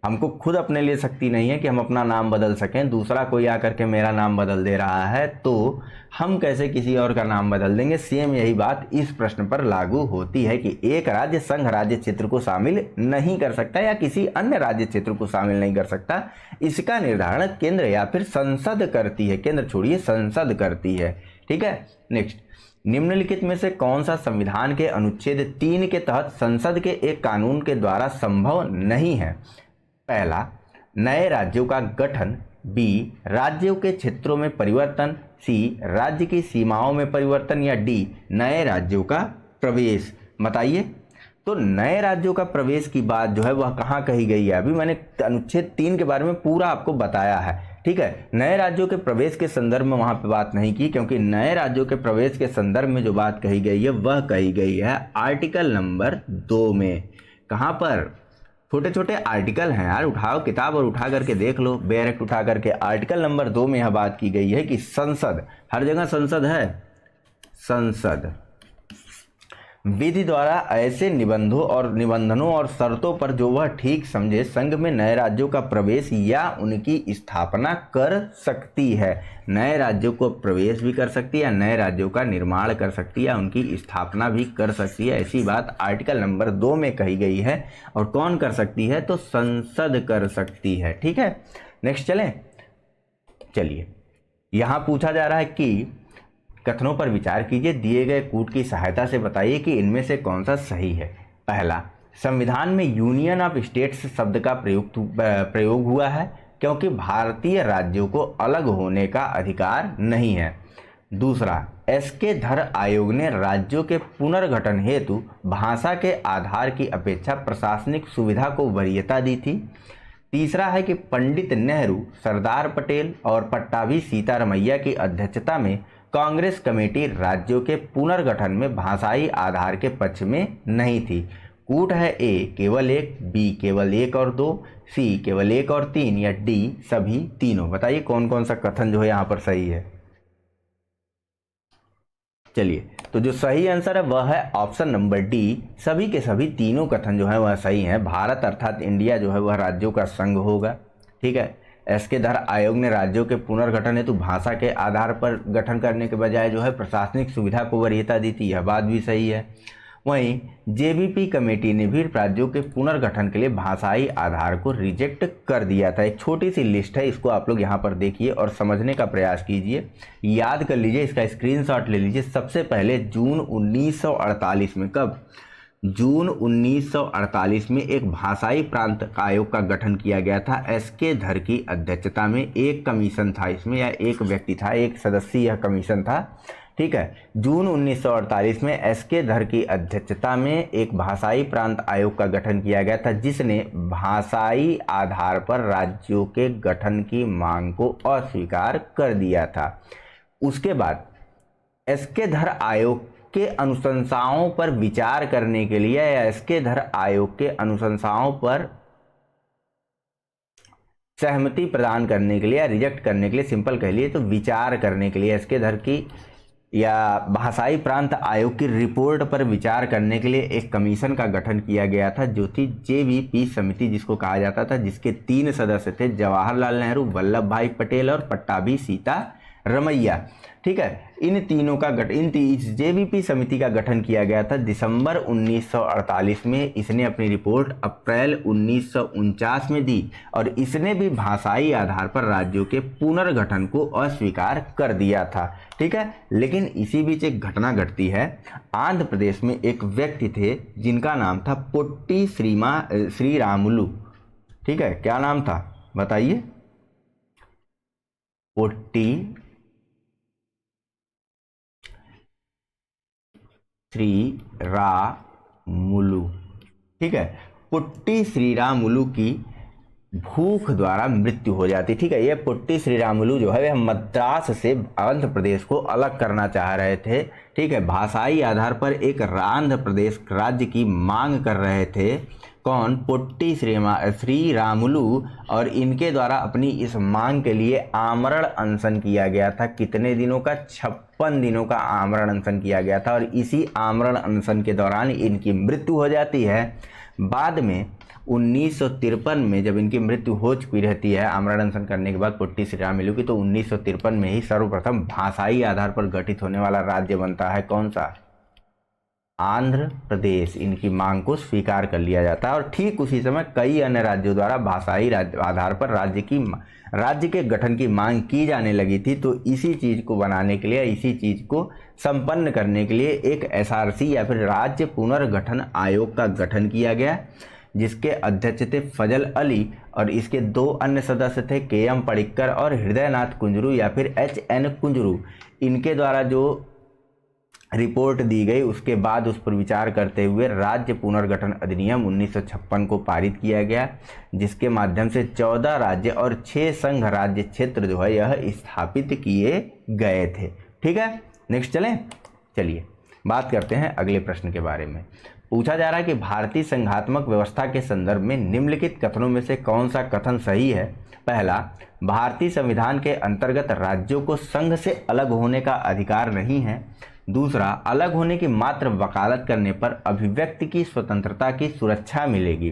हमको खुद अपने लिए शक्ति नहीं है कि हम अपना नाम बदल सकें, दूसरा कोई आकर के मेरा नाम बदल दे रहा है तो हम कैसे किसी और का नाम बदल देंगे। सेम यही बात इस प्रश्न पर लागू होती है कि एक राज्य संघ राज्य क्षेत्र को शामिल नहीं कर सकता या किसी अन्य राज्य क्षेत्र को शामिल नहीं कर सकता। इसका निर्धारण केंद्र या फिर संसद करती है, केंद्र छोड़िए संसद करती है। ठीक है। नेक्स्ट, निम्नलिखित में से कौन सा संविधान के अनुच्छेद 3 के तहत संसद के एक कानून के द्वारा संभव नहीं है। पहला, नए राज्यों का गठन, बी, राज्यों के क्षेत्रों में परिवर्तन, सी, राज्य की सीमाओं में परिवर्तन, या डी, नए राज्यों का प्रवेश। बताइए, तो नए राज्यों का प्रवेश की बात जो है वह कहाँ कही गई है। अभी मैंने अनुच्छेद 3 के बारे में पूरा आपको बताया है। ठीक है, नए राज्यों के प्रवेश के संदर्भ में वहां पे बात नहीं की, क्योंकि नए राज्यों के प्रवेश के संदर्भ में जो बात कही गई है वह कही गई है आर्टिकल नंबर 2 में। कहां पर, छोटे छोटे आर्टिकल हैं यार, उठाओ किताब और उठा करके देख लो, डायरेक्ट उठा करके। आर्टिकल नंबर 2 में यह बात की गई है कि संसद, हर जगह संसद है, संसद विधि द्वारा ऐसे निबंधनों और शर्तों पर जो वह ठीक समझे संघ में नए राज्यों का प्रवेश या उनकी स्थापना कर सकती है। नए राज्यों को प्रवेश भी कर सकती है या नए राज्यों का निर्माण कर सकती है या उनकी स्थापना भी कर सकती है, ऐसी बात आर्टिकल नंबर 2 में कही गई है। और कौन कर सकती है, तो संसद कर सकती है। ठीक है, नेक्स्ट चलिए यहां पूछा जा रहा है कि कथनों पर विचार कीजिए, दिए गए कूट की सहायता से बताइए कि इनमें से कौन सा सही है। पहला, संविधान में यूनियन ऑफ स्टेट्स शब्द का प्रयोग हुआ है क्योंकि भारतीय राज्यों को अलग होने का अधिकार नहीं है। दूसरा, एसके धर आयोग ने राज्यों के पुनर्गठन हेतु भाषा के आधार की अपेक्षा प्रशासनिक सुविधा को वरीयता दी थी। तीसरा है कि पंडित नेहरू, सरदार पटेल और पट्टाभी सीतारमैया की अध्यक्षता में कांग्रेस कमेटी राज्यों के पुनर्गठन में भाषाई आधार के पक्ष में नहीं थी। कूट है ए केवल 1, बी केवल 1 और 2, सी केवल 1 और 3, या डी सभी तीनों। बताइए कौन कौन सा कथन जो है यहाँ पर सही है। चलिए, तो जो सही आंसर है वह है ऑप्शन नंबर डी, सभी के सभी तीनों कथन जो है वह सही है। भारत अर्थात इंडिया जो है वह राज्यों का संघ होगा। ठीक है, एसके धर आयोग ने राज्यों के पुनर्गठन हेतु भाषा के आधार पर गठन करने के बजाय जो है प्रशासनिक सुविधा को वरीयता दी थी, यह बात भी सही है। वहीं जेबीपी कमेटी ने भी राज्यों के पुनर्गठन के लिए भाषाई आधार को रिजेक्ट कर दिया था। एक छोटी सी लिस्ट है, इसको आप लोग यहाँ पर देखिए और समझने का प्रयास कीजिए, याद कर लीजिए, इसका स्क्रीनशॉट ले लीजिए। सबसे पहले जून 1948 में, कब, जून 1948 में एक भाषाई प्रांत आयोग का गठन किया गया था। एसके धर की अध्यक्षता में एक कमीशन था इसमें, या एक व्यक्ति था, एक सदस्य यह कमीशन था। ठीक है, जून 1948 में एसके धर की अध्यक्षता में एक भाषाई प्रांत आयोग का गठन किया गया था, जिसने भाषाई आधार पर राज्यों के गठन की मांग को अस्वीकार कर दिया था। उसके बाद एसके धर आयोग के अनुशंसाओं पर विचार करने के लिए या एसके धर आयोग के अनुशंसाओं पर सहमति प्रदान करने के लिए या रिजेक्ट करने के लिए, सिंपल कह लिए तो विचार करने के लिए, एसके धर की या भाषाई प्रांत आयोग की रिपोर्ट पर विचार करने के लिए एक कमीशन का गठन किया गया था, जो थी जेवीपी समिति जिसको कहा जाता था, जिसके 3 सदस्य थे, जवाहरलाल नेहरू, वल्लभ भाई पटेल और पट्टाभी सीतारमैया। ठीक है, इन तीनों का जेवीपी समिति का गठन किया गया था दिसंबर 1948 में। इसने अपनी रिपोर्ट अप्रैल 1949 में दी और इसने भी भाषाई आधार पर राज्यों के पुनर्गठन को अस्वीकार कर दिया था। ठीक है, लेकिन इसी बीच एक घटना घटती है। आंध्र प्रदेश में एक व्यक्ति थे जिनका नाम था पोट्टी श्रीरामुलु। ठीक है, क्या नाम था बताइए, पोट्टी श्रीरामुलु। ठीक है, पोट्टी श्रीरामुलु की भूख द्वारा मृत्यु हो जाती। ठीक है, ये पुट्टी श्रीरामुलु जो है वह मद्रास से आंध्र प्रदेश को अलग करना चाह रहे थे। ठीक है, भाषाई आधार पर एक आंध्र प्रदेश राज्य की मांग कर रहे थे। कौन? पुट्टी श्रीरामुलु। और इनके द्वारा अपनी इस मांग के लिए आमरण अनशन किया गया था। कितने दिनों का? 56 दिनों का आमरण अनशन किया गया था। और इसी आमरण अनशन के दौरान इनकी मृत्यु हो जाती है। बाद में 1953 में जब इनकी मृत्यु हो चुकी रहती है आमरण अनशन करने के बाद पुट्टी श्रीरामुलु की, तो 1953 में ही सर्वप्रथम भाषाई आधार पर गठित होने वाला राज्य बनता है कौन सा? आंध्र प्रदेश। इनकी मांग को स्वीकार कर लिया जाता है। और ठीक उसी समय कई अन्य राज्यों द्वारा भाषाई आधार पर राज्य के गठन की मांग की जाने लगी थी। तो इसी चीज को बनाने के लिए, इसी चीज को संपन्न करने के लिए एक एसआरसी या फिर राज्य पुनर्गठन आयोग का गठन किया गया, जिसके अध्यक्ष थे फजल अली और इसके 2 अन्य सदस्य थे KM पडिक्कर और हृदयनाथ कुंजरू या फिर HN कुंजरू। इनके द्वारा जो रिपोर्ट दी गई उसके बाद उस पर विचार करते हुए राज्य पुनर्गठन अधिनियम 1956 को पारित किया गया, जिसके माध्यम से 14 राज्य और 6 संघ राज्य क्षेत्र जो है यह स्थापित किए गए थे। ठीक है, नेक्स्ट चलिए बात करते हैं अगले प्रश्न के बारे में। पूछा जा रहा है कि भारतीय संघात्मक व्यवस्था के संदर्भ में निम्नलिखित कथनों में से कौन सा कथन सही है? पहला, भारतीय संविधान के अंतर्गत राज्यों को संघ से अलग होने का अधिकार नहीं है। दूसरा, अलग होने की मात्र वकालत करने पर अभिव्यक्ति की स्वतंत्रता की सुरक्षा मिलेगी।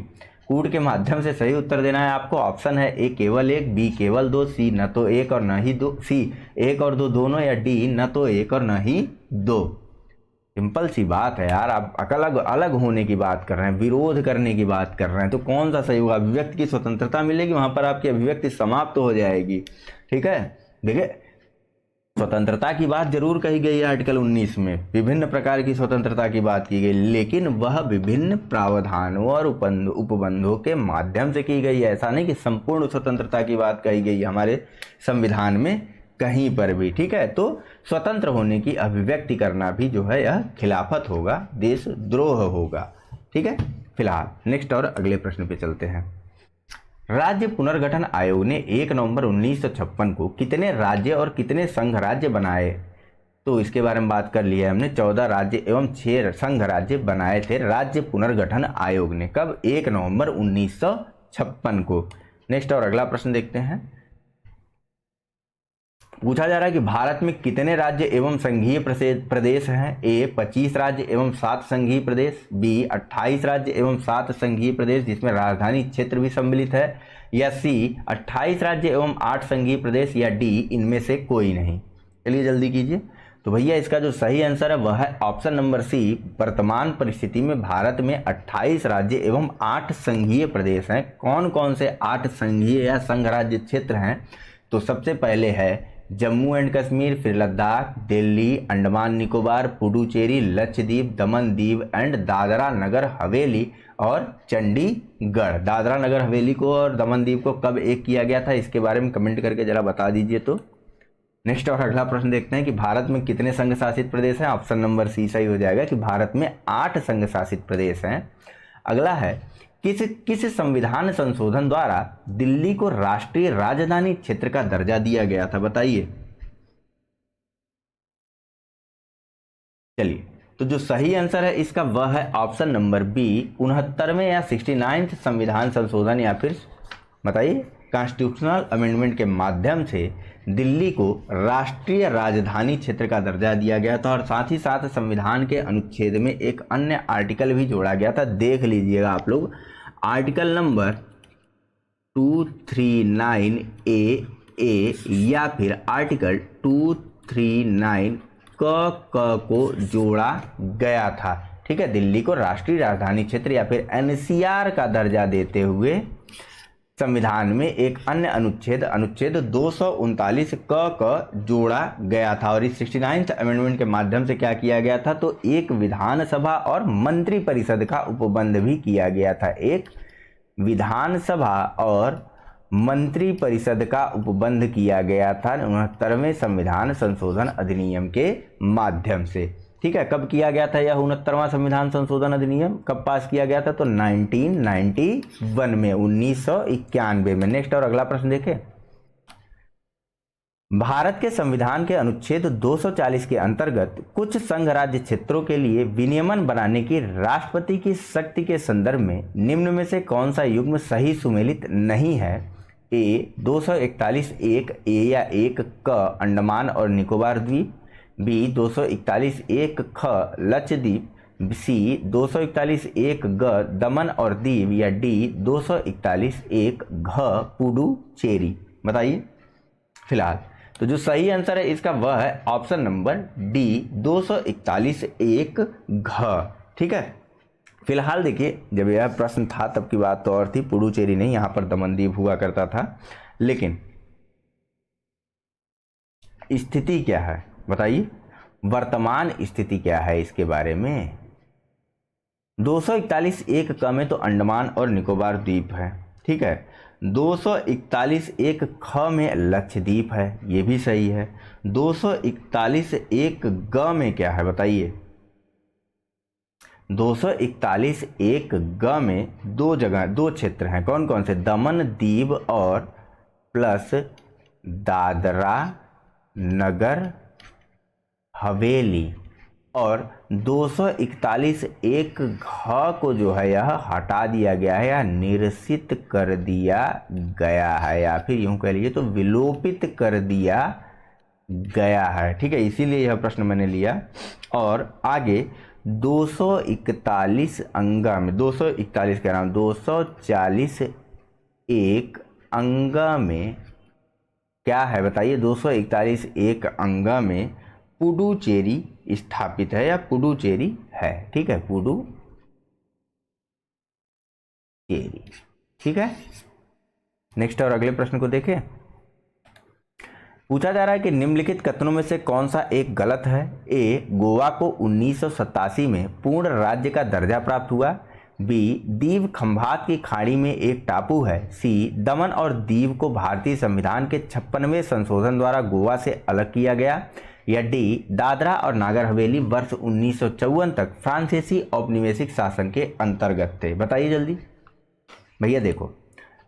कूट के माध्यम से सही उत्तर देना है आपको। ऑप्शन है ए केवल 1, बी केवल 2, सी न तो 1 और न ही 2, सी 1 और 2 दोनों, या डी न तो 1 और न ही 2। सिंपल सी बात है यार, आप अलग होने की बात कर रहे हैं, विरोध करने की बात कर रहे हैं, तो कौन सा सही होगा? अभिव्यक्ति की स्वतंत्रता मिलेगी, वहां पर आपकी अभिव्यक्ति समाप्त हो जाएगी। ठीक है, देखिए स्वतंत्रता की बात जरूर कही गई है आर्टिकल 19 में, विभिन्न प्रकार की स्वतंत्रता की बात की गई, लेकिन वह विभिन्न प्रावधानों और उपबंधों के माध्यम से की गई है। ऐसा नहीं कि संपूर्ण स्वतंत्रता की बात कही गई है हमारे संविधान में कहीं पर भी। ठीक है, तो स्वतंत्र होने की अभिव्यक्ति करना भी जो है यह खिलाफत होगा, देशद्रोह होगा। ठीक है, फिलहाल नेक्स्ट और अगले प्रश्न पे चलते हैं। राज्य पुनर्गठन आयोग ने 1 नवंबर 1956 को कितने राज्य और कितने संघ राज्य बनाए? तो इसके बारे में बात कर लिया है हमने। 14 राज्य एवं 6 संघ राज्य बनाए थे राज्य पुनर्गठन आयोग ने। कब? 1 नवंबर 1956 को। नेक्स्ट और अगला प्रश्न देखते हैं। पूछा जा रहा है कि भारत में कितने राज्य एवं संघीय प्रदेश हैं? ए 25 राज्य एवं 7 संघीय प्रदेश, बी 28 राज्य एवं 7 संघीय प्रदेश जिसमें राजधानी क्षेत्र भी सम्मिलित है, या सी 28 राज्य एवं 8 संघीय प्रदेश, या डी इनमें से कोई नहीं। चलिए जल्दी कीजिए। तो भैया इसका जो सही आंसर है वह है ऑप्शन नंबर सी। वर्तमान परिस्थिति में भारत में 28 राज्य एवं 8 संघीय प्रदेश हैं। कौन कौन से 8 संघीय या संघ राज्य क्षेत्र हैं? तो सबसे पहले है जम्मू एंड कश्मीर, फिर लद्दाख, दिल्ली, अंडमान निकोबार, पुडुचेरी, लक्षद्वीप, दमन दीव एंड दादरा नगर हवेली और चंडीगढ़। दादरा नगर हवेली को और दमन दीव को कब एक किया गया था, इसके बारे में कमेंट करके जरा बता दीजिए। तो नेक्स्ट और अगला प्रश्न देखते हैं कि भारत में कितने संघ शासित प्रदेश हैं? ऑप्शन नंबर सी सही हो जाएगा कि भारत में 8 संघ शासित प्रदेश हैं। अगला है किस संविधान संशोधन द्वारा दिल्ली को राष्ट्रीय राजधानी क्षेत्र का दर्जा दिया गया था? बताइए। चलिए, तो जो सही आंसर है इसका वह है ऑप्शन नंबर बी, 69वें या 69th संविधान संशोधन, या फिर बताइए कॉन्स्टिट्यूशनल अमेंडमेंट के माध्यम से दिल्ली को राष्ट्रीय राजधानी क्षेत्र का दर्जा दिया गया था। और साथ ही साथ संविधान के अनुच्छेद में एक अन्य आर्टिकल भी जोड़ा गया था, देख लीजिएगा आप लोग, आर्टिकल नंबर 239A या फिर आर्टिकल 239 को जोड़ा गया था। ठीक है, दिल्ली को राष्ट्रीय राजधानी क्षेत्र या फिर NCR का दर्जा देते हुए संविधान में एक अन्य अनुच्छेद 239 क जोड़ा गया था। और इस 69th अमेंडमेंट के माध्यम से क्या किया गया था? तो एक विधानसभा और मंत्री परिषद का उपबंध भी किया गया था। एक विधानसभा और मंत्री परिषद का उपबंध किया गया था 69वें संविधान संशोधन अधिनियम के माध्यम से। ठीक है, कब किया गया था यह 69वां संविधान संशोधन अधिनियम, कब पास किया गया था? तो 1991 में, 1991 में। नेक्स्ट और अगला प्रश्न देखें। भारत के संविधान के अनुच्छेद 240 के अंतर्गत कुछ संघ राज्य क्षेत्रों के लिए विनियमन बनाने की राष्ट्रपति की शक्ति के संदर्भ में निम्न में से कौन सा युग्म सही सुमेलित नहीं है? ए 241(1) ए या 1 क अंडमान और निकोबार द्वीप, बी 241(1) ख लक्षद्वीप, सी 241(1) ग दमन और दीव, या डी 241(1) घ पुडुचेरी। बताइए फिलहाल। तो जो सही आंसर है इसका वह है ऑप्शन नंबर डी 241(1) घ। ठीक है, फिलहाल देखिए, जब यह प्रश्न था तब की बात तो और थी, पुडुचेरी नहीं, यहां पर दमनदीप हुआ करता था। लेकिन स्थिति क्या है बताइए, वर्तमान स्थिति क्या है इसके बारे में? 241(1) क में तो अंडमान और निकोबार द्वीप है, ठीक है। 241(1) ख में लक्षद्वीप है, ये भी सही है। 241(1) ग में क्या है बताइए? 241(1) ग में दो जगह, दो क्षेत्र हैं, कौन कौन से? दमन दीव और प्लस दादरा नगर हवेली। और 241(1) घ को जो है यह हटा दिया गया है या निरसित कर दिया गया है, या फिर यूं कह लीजिए तो विलोपित कर दिया गया है, ठीक है, इसीलिए यह प्रश्न मैंने लिया। और आगे 241 अंगा में, 241 कह रहा हूं, 241(1) अंगा में क्या है बताइए? 241(1) अंगा में पुडुचेरी स्थापित है या पुडुचेरी है, ठीक है, पुडुचेरी। ठीक है, नेक्स्ट और अगले प्रश्न को देखें। पूछा जा रहा है कि निम्नलिखित कथनों में से कौन सा एक गलत है? ए गोवा को 1987 में पूर्ण राज्य का दर्जा प्राप्त हुआ, बी दीव खंभात की खाड़ी में एक टापू है, सी दमन और दीव को भारतीय संविधान के 56वें संशोधन द्वारा गोवा से अलग किया गया, या डी दादरा और नागर हवेली वर्ष 1954 तक फ्रांसीसी औपनिवेशिक शासन के अंतर्गत थे। बताइए जल्दी भैया। देखो,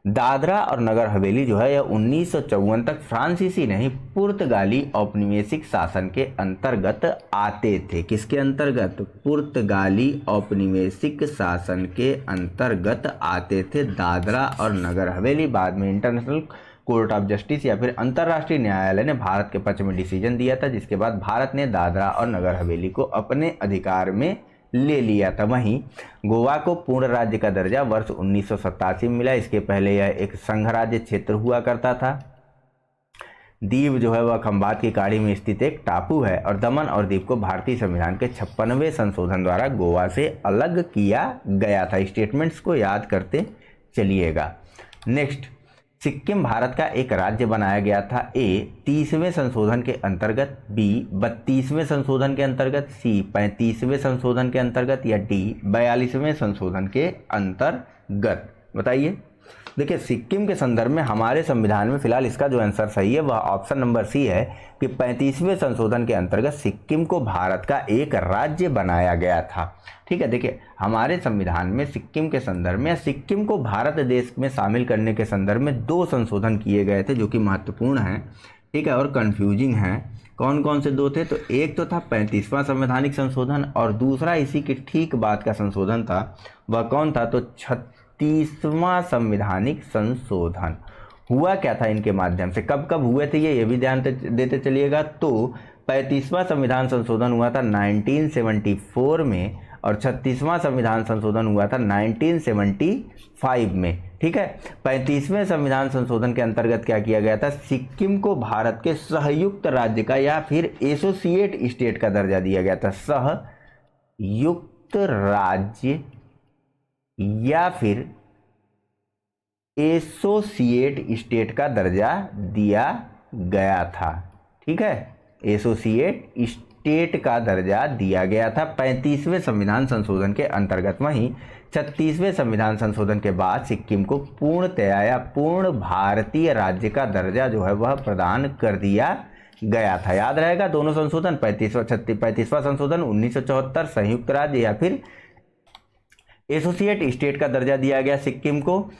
दादरा और नगर हवेली जो है यह 1954 तक फ्रांसीसी नहीं पुर्तगाली औपनिवेशिक शासन के अंतर्गत आते थे। किसके अंतर्गत? पुर्तगाली औपनिवेशिक शासन के अंतर्गत आते थे दादरा और नगर हवेली। बाद में इंटरनेशनल कोर्ट ऑफ जस्टिस या फिर अंतर्राष्ट्रीय न्यायालय ने भारत के पक्ष में डिसीजन दिया था, जिसके बाद भारत ने दादरा और नगर हवेली को अपने अधिकार में ले लिया था। वहीं गोवा को पूर्ण राज्य का दर्जा वर्ष 1987 में मिला। इसके पहले यह एक संघ राज्य क्षेत्र हुआ करता था। दीव जो है वह खंभात की खाड़ी में स्थित एक टापू है, और दमन और दीव को भारतीय संविधान के 56वें संशोधन द्वारा गोवा से अलग किया गया था। स्टेटमेंट्स को याद करते चलिएगा। नेक्स्ट, सिक्किम भारत का एक राज्य बनाया गया था। ए 30वें संशोधन के अंतर्गत, बी 32वें संशोधन के अंतर्गत, सी 35वें संशोधन के अंतर्गत, या डी 42वें संशोधन के अंतर्गत। बताइए। देखिए, सिक्किम के संदर्भ में हमारे संविधान में फिलहाल इसका जो आंसर सही है वह ऑप्शन नंबर सी है कि 35वें संशोधन के अंतर्गत सिक्किम को भारत का एक राज्य बनाया गया था। ठीक है, देखिए हमारे संविधान में सिक्किम के संदर्भ में, सिक्किम को भारत देश में शामिल करने के संदर्भ में 2 संशोधन किए गए थे जो कि महत्वपूर्ण हैं, ठीक है, और कन्फ्यूजिंग हैं। कौन कौन से 2 थे? तो एक तो था 35वां संवैधानिक संशोधन, और दूसरा इसी के ठीक बाद का संशोधन था, वह कौन था? तो 36वां संवैधानिक संशोधन। हुआ क्या था इनके माध्यम से, कब कब हुए थे ये भी ध्यान देते चलिएगा। तो 35वां संविधान संशोधन हुआ था 1974 में, और 36वां संविधान संशोधन हुआ था 1975 में। ठीक है, 35वें संविधान संशोधन के अंतर्गत क्या किया गया था? सिक्किम को भारत के सहयुक्त राज्य का या फिर एसोसिएट स्टेट का दर्जा दिया गया था। सहयुक्त राज्य या फिर एसोसिएट स्टेट का दर्जा दिया गया था। ठीक है, एसोसिएट स्टेट का दर्जा दिया गया था 35वें संविधान संशोधन के अंतर्गत। वहीं 36वें संविधान संशोधन के बाद सिक्किम को पूर्णतया या पूर्ण भारतीय राज्य का दर्जा जो है वह प्रदान कर दिया गया था। याद रहेगा दोनों संशोधन, 35वां संशोधन 1974 संयुक्त राज्य या फिर एसोसिएट स्टेट का दर्जा दिया गया सिक्किम को।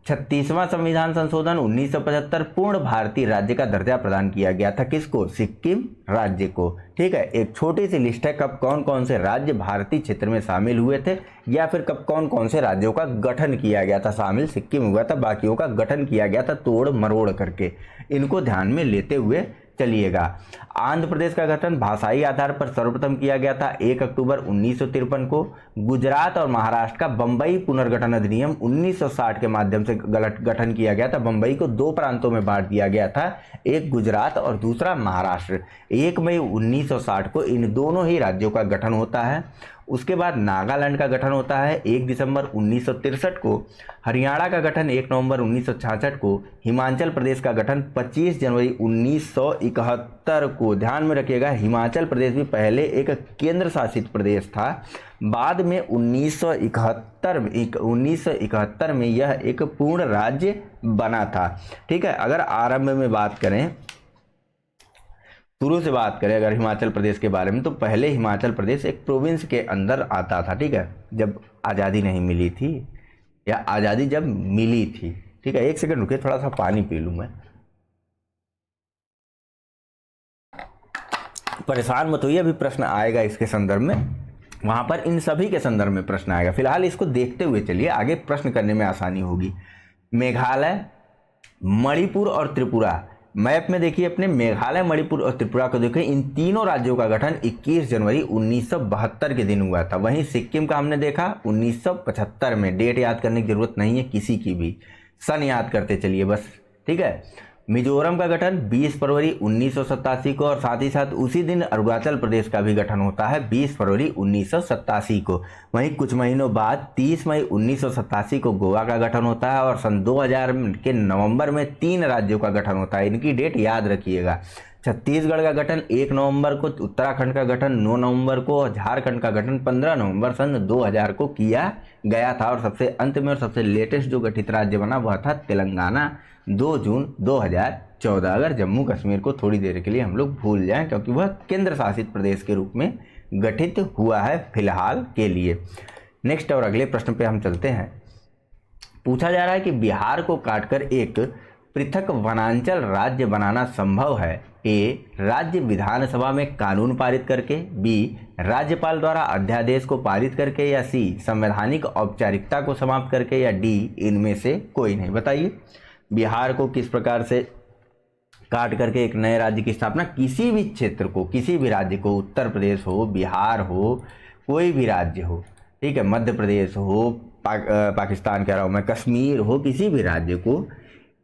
36वां संविधान संशोधन 1975 पूर्ण भारतीय राज्य का दर्जा प्रदान किया गया था। किसको? सिक्किम राज्य को। ठीक है, एक छोटी सी लिस्ट है कब कौन कौन से राज्य भारतीय क्षेत्र में शामिल हुए थे या फिर कब कौन कौन से राज्यों का गठन किया गया था। शामिल सिक्किम हुआ था, बाकियों का गठन किया गया था तोड़ मरोड़ करके। इनको ध्यान में लेते हुए चलिएगा। आंध्र प्रदेश का गठन भाषाई आधार पर सर्वप्रथम किया गया था 1 अक्टूबर 1953 को। गुजरात और महाराष्ट्र का बंबई पुनर्गठन अधिनियम 1960 के माध्यम से गठन किया गया था। बंबई को दो प्रांतों में बांट दिया गया था, एक गुजरात और दूसरा महाराष्ट्र। 1 मई 1960 को इन दोनों ही राज्यों का गठन होता है। उसके बाद नागालैंड का गठन होता है 1 दिसंबर 1963 को। हरियाणा का गठन 1 नवंबर 1966 को। हिमाचल प्रदेश का गठन 25 जनवरी 1971 को। ध्यान में रखिएगा, हिमाचल प्रदेश भी पहले एक केंद्र शासित प्रदेश था, बाद में 1971 में यह एक पूर्ण राज्य बना था। ठीक है, अगर आरंभ में बात करें, शुरू से बात करें अगर हिमाचल प्रदेश के बारे में, तो पहले हिमाचल प्रदेश एक प्रोविंस के अंदर आता था। ठीक है, जब आज़ादी नहीं मिली थी या आज़ादी जब मिली थी। ठीक है, एक सेकंड रुकिए, थोड़ा सा पानी पी लूँ मैं। परेशान मत होइए, अभी प्रश्न आएगा इसके संदर्भ में, वहाँ पर इन सभी के संदर्भ में प्रश्न आएगा। फिलहाल इसको देखते हुए चलिए, आगे प्रश्न करने में आसानी होगी। मेघालय, मणिपुर और त्रिपुरा, मैप में देखिए अपने मेघालय, मणिपुर और त्रिपुरा को देखिए, इन तीनों राज्यों का गठन 21 जनवरी 1972 के दिन हुआ था। वहीं सिक्किम का हमने देखा 1975 में। डेट याद करने की जरूरत नहीं है किसी की भी, सन याद करते चलिए बस। ठीक है, मिजोरम का गठन 20 फरवरी 1987 को, और साथ ही साथ उसी दिन अरुणाचल प्रदेश का भी गठन होता है 20 फरवरी 1987 को। वहीं कुछ महीनों बाद 30 मई 1987 को गोवा का गठन होता है, और सन 2000 के नवंबर में 3 राज्यों का गठन होता है। इनकी डेट याद रखिएगा। छत्तीसगढ़ का गठन 1 नवंबर को, उत्तराखंड का गठन 9 नवंबर को, और झारखंड का गठन 15 नवंबर सन 2000 को किया गया था। और सबसे अंत में और सबसे लेटेस्ट जो गठित राज्य बना वह था तेलंगाना, 2 जून 2014। अगर जम्मू कश्मीर को थोड़ी देर के लिए हम लोग भूल जाएं, क्योंकि वह केंद्र शासित प्रदेश के रूप में गठित हुआ है फिलहाल के लिए। नेक्स्ट और अगले प्रश्न पे हम चलते हैं। पूछा जा रहा है कि बिहार को काटकर एक पृथक वनांचल राज्य बनाना संभव है? ए, राज्य विधानसभा में कानून पारित करके, बी, राज्यपाल द्वारा अध्यादेश को पारित करके, या सी, संवैधानिक औपचारिकता को समाप्त करके, या डी, इनमें से कोई नहीं। बताइए, बिहार को किस प्रकार से काट करके एक नए राज्य की स्थापना, किसी भी क्षेत्र को, किसी भी राज्य को, उत्तर प्रदेश हो, बिहार हो, कोई भी राज्य हो, ठीक है, मध्य प्रदेश हो, पाकिस्तान कह रहा हूँ मैं, कश्मीर हो, किसी भी राज्य को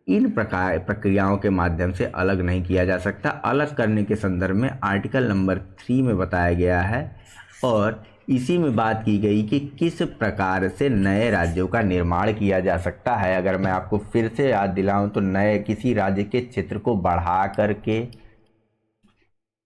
इन प्रकार प्रक्रियाओं के माध्यम से अलग नहीं किया जा सकता। अलग करने के संदर्भ में आर्टिकल नंबर 3 में बताया गया है, और इसी में बात की गई कि किस प्रकार से नए राज्यों का निर्माण किया जा सकता है। अगर मैं आपको फिर से याद दिलाऊं तो नए किसी राज्य के क्षेत्र को बढ़ा करके,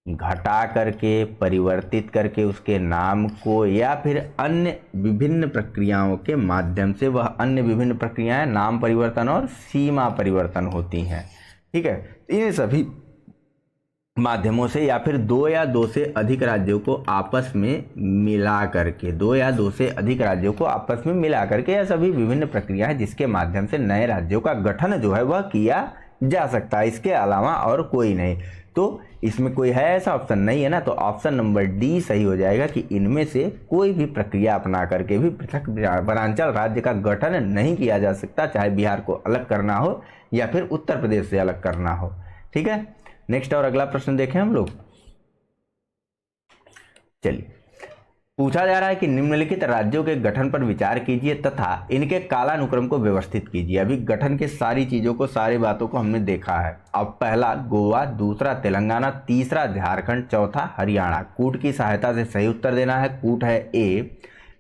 घटा करके, परिवर्तित करके उसके नाम को, या फिर अन्य विभिन्न प्रक्रियाओं के माध्यम से, वह अन्य विभिन्न प्रक्रियाएं नाम परिवर्तन और सीमा परिवर्तन होती हैं। ठीक है, इन सभी माध्यमों से, या फिर 2 या 2 से अधिक राज्यों को आपस में मिला करके, 2 या 2 से अधिक राज्यों को आपस में मिला करके, यह सभी विभिन्न प्रक्रियाएं जिसके माध्यम से नए राज्यों का गठन जो है वह किया जा सकता है। इसके अलावा और कोई नहीं। तो इसमें कोई है ऐसा ऑप्शन नहीं है ना, तो ऑप्शन नंबर डी सही हो जाएगा कि इनमें से कोई भी प्रक्रिया अपना करके भी पृथक वनांचल राज्य का गठन नहीं किया जा सकता, चाहे बिहार को अलग करना हो या फिर उत्तर प्रदेश से अलग करना हो। ठीक है, नेक्स्ट और अगला प्रश्न देखें हम लोग। चलिए, पूछा जा रहा है कि निम्नलिखित राज्यों के गठन पर विचार कीजिए तथा इनके कालानुक्रम को व्यवस्थित कीजिए। अभी गठन के सारी चीजों को, सारी बातों को हमने देखा है। अब पहला गोवा, दूसरा तेलंगाना, तीसरा झारखंड, चौथा हरियाणा। कूट की सहायता से सही उत्तर देना है। कूट है ए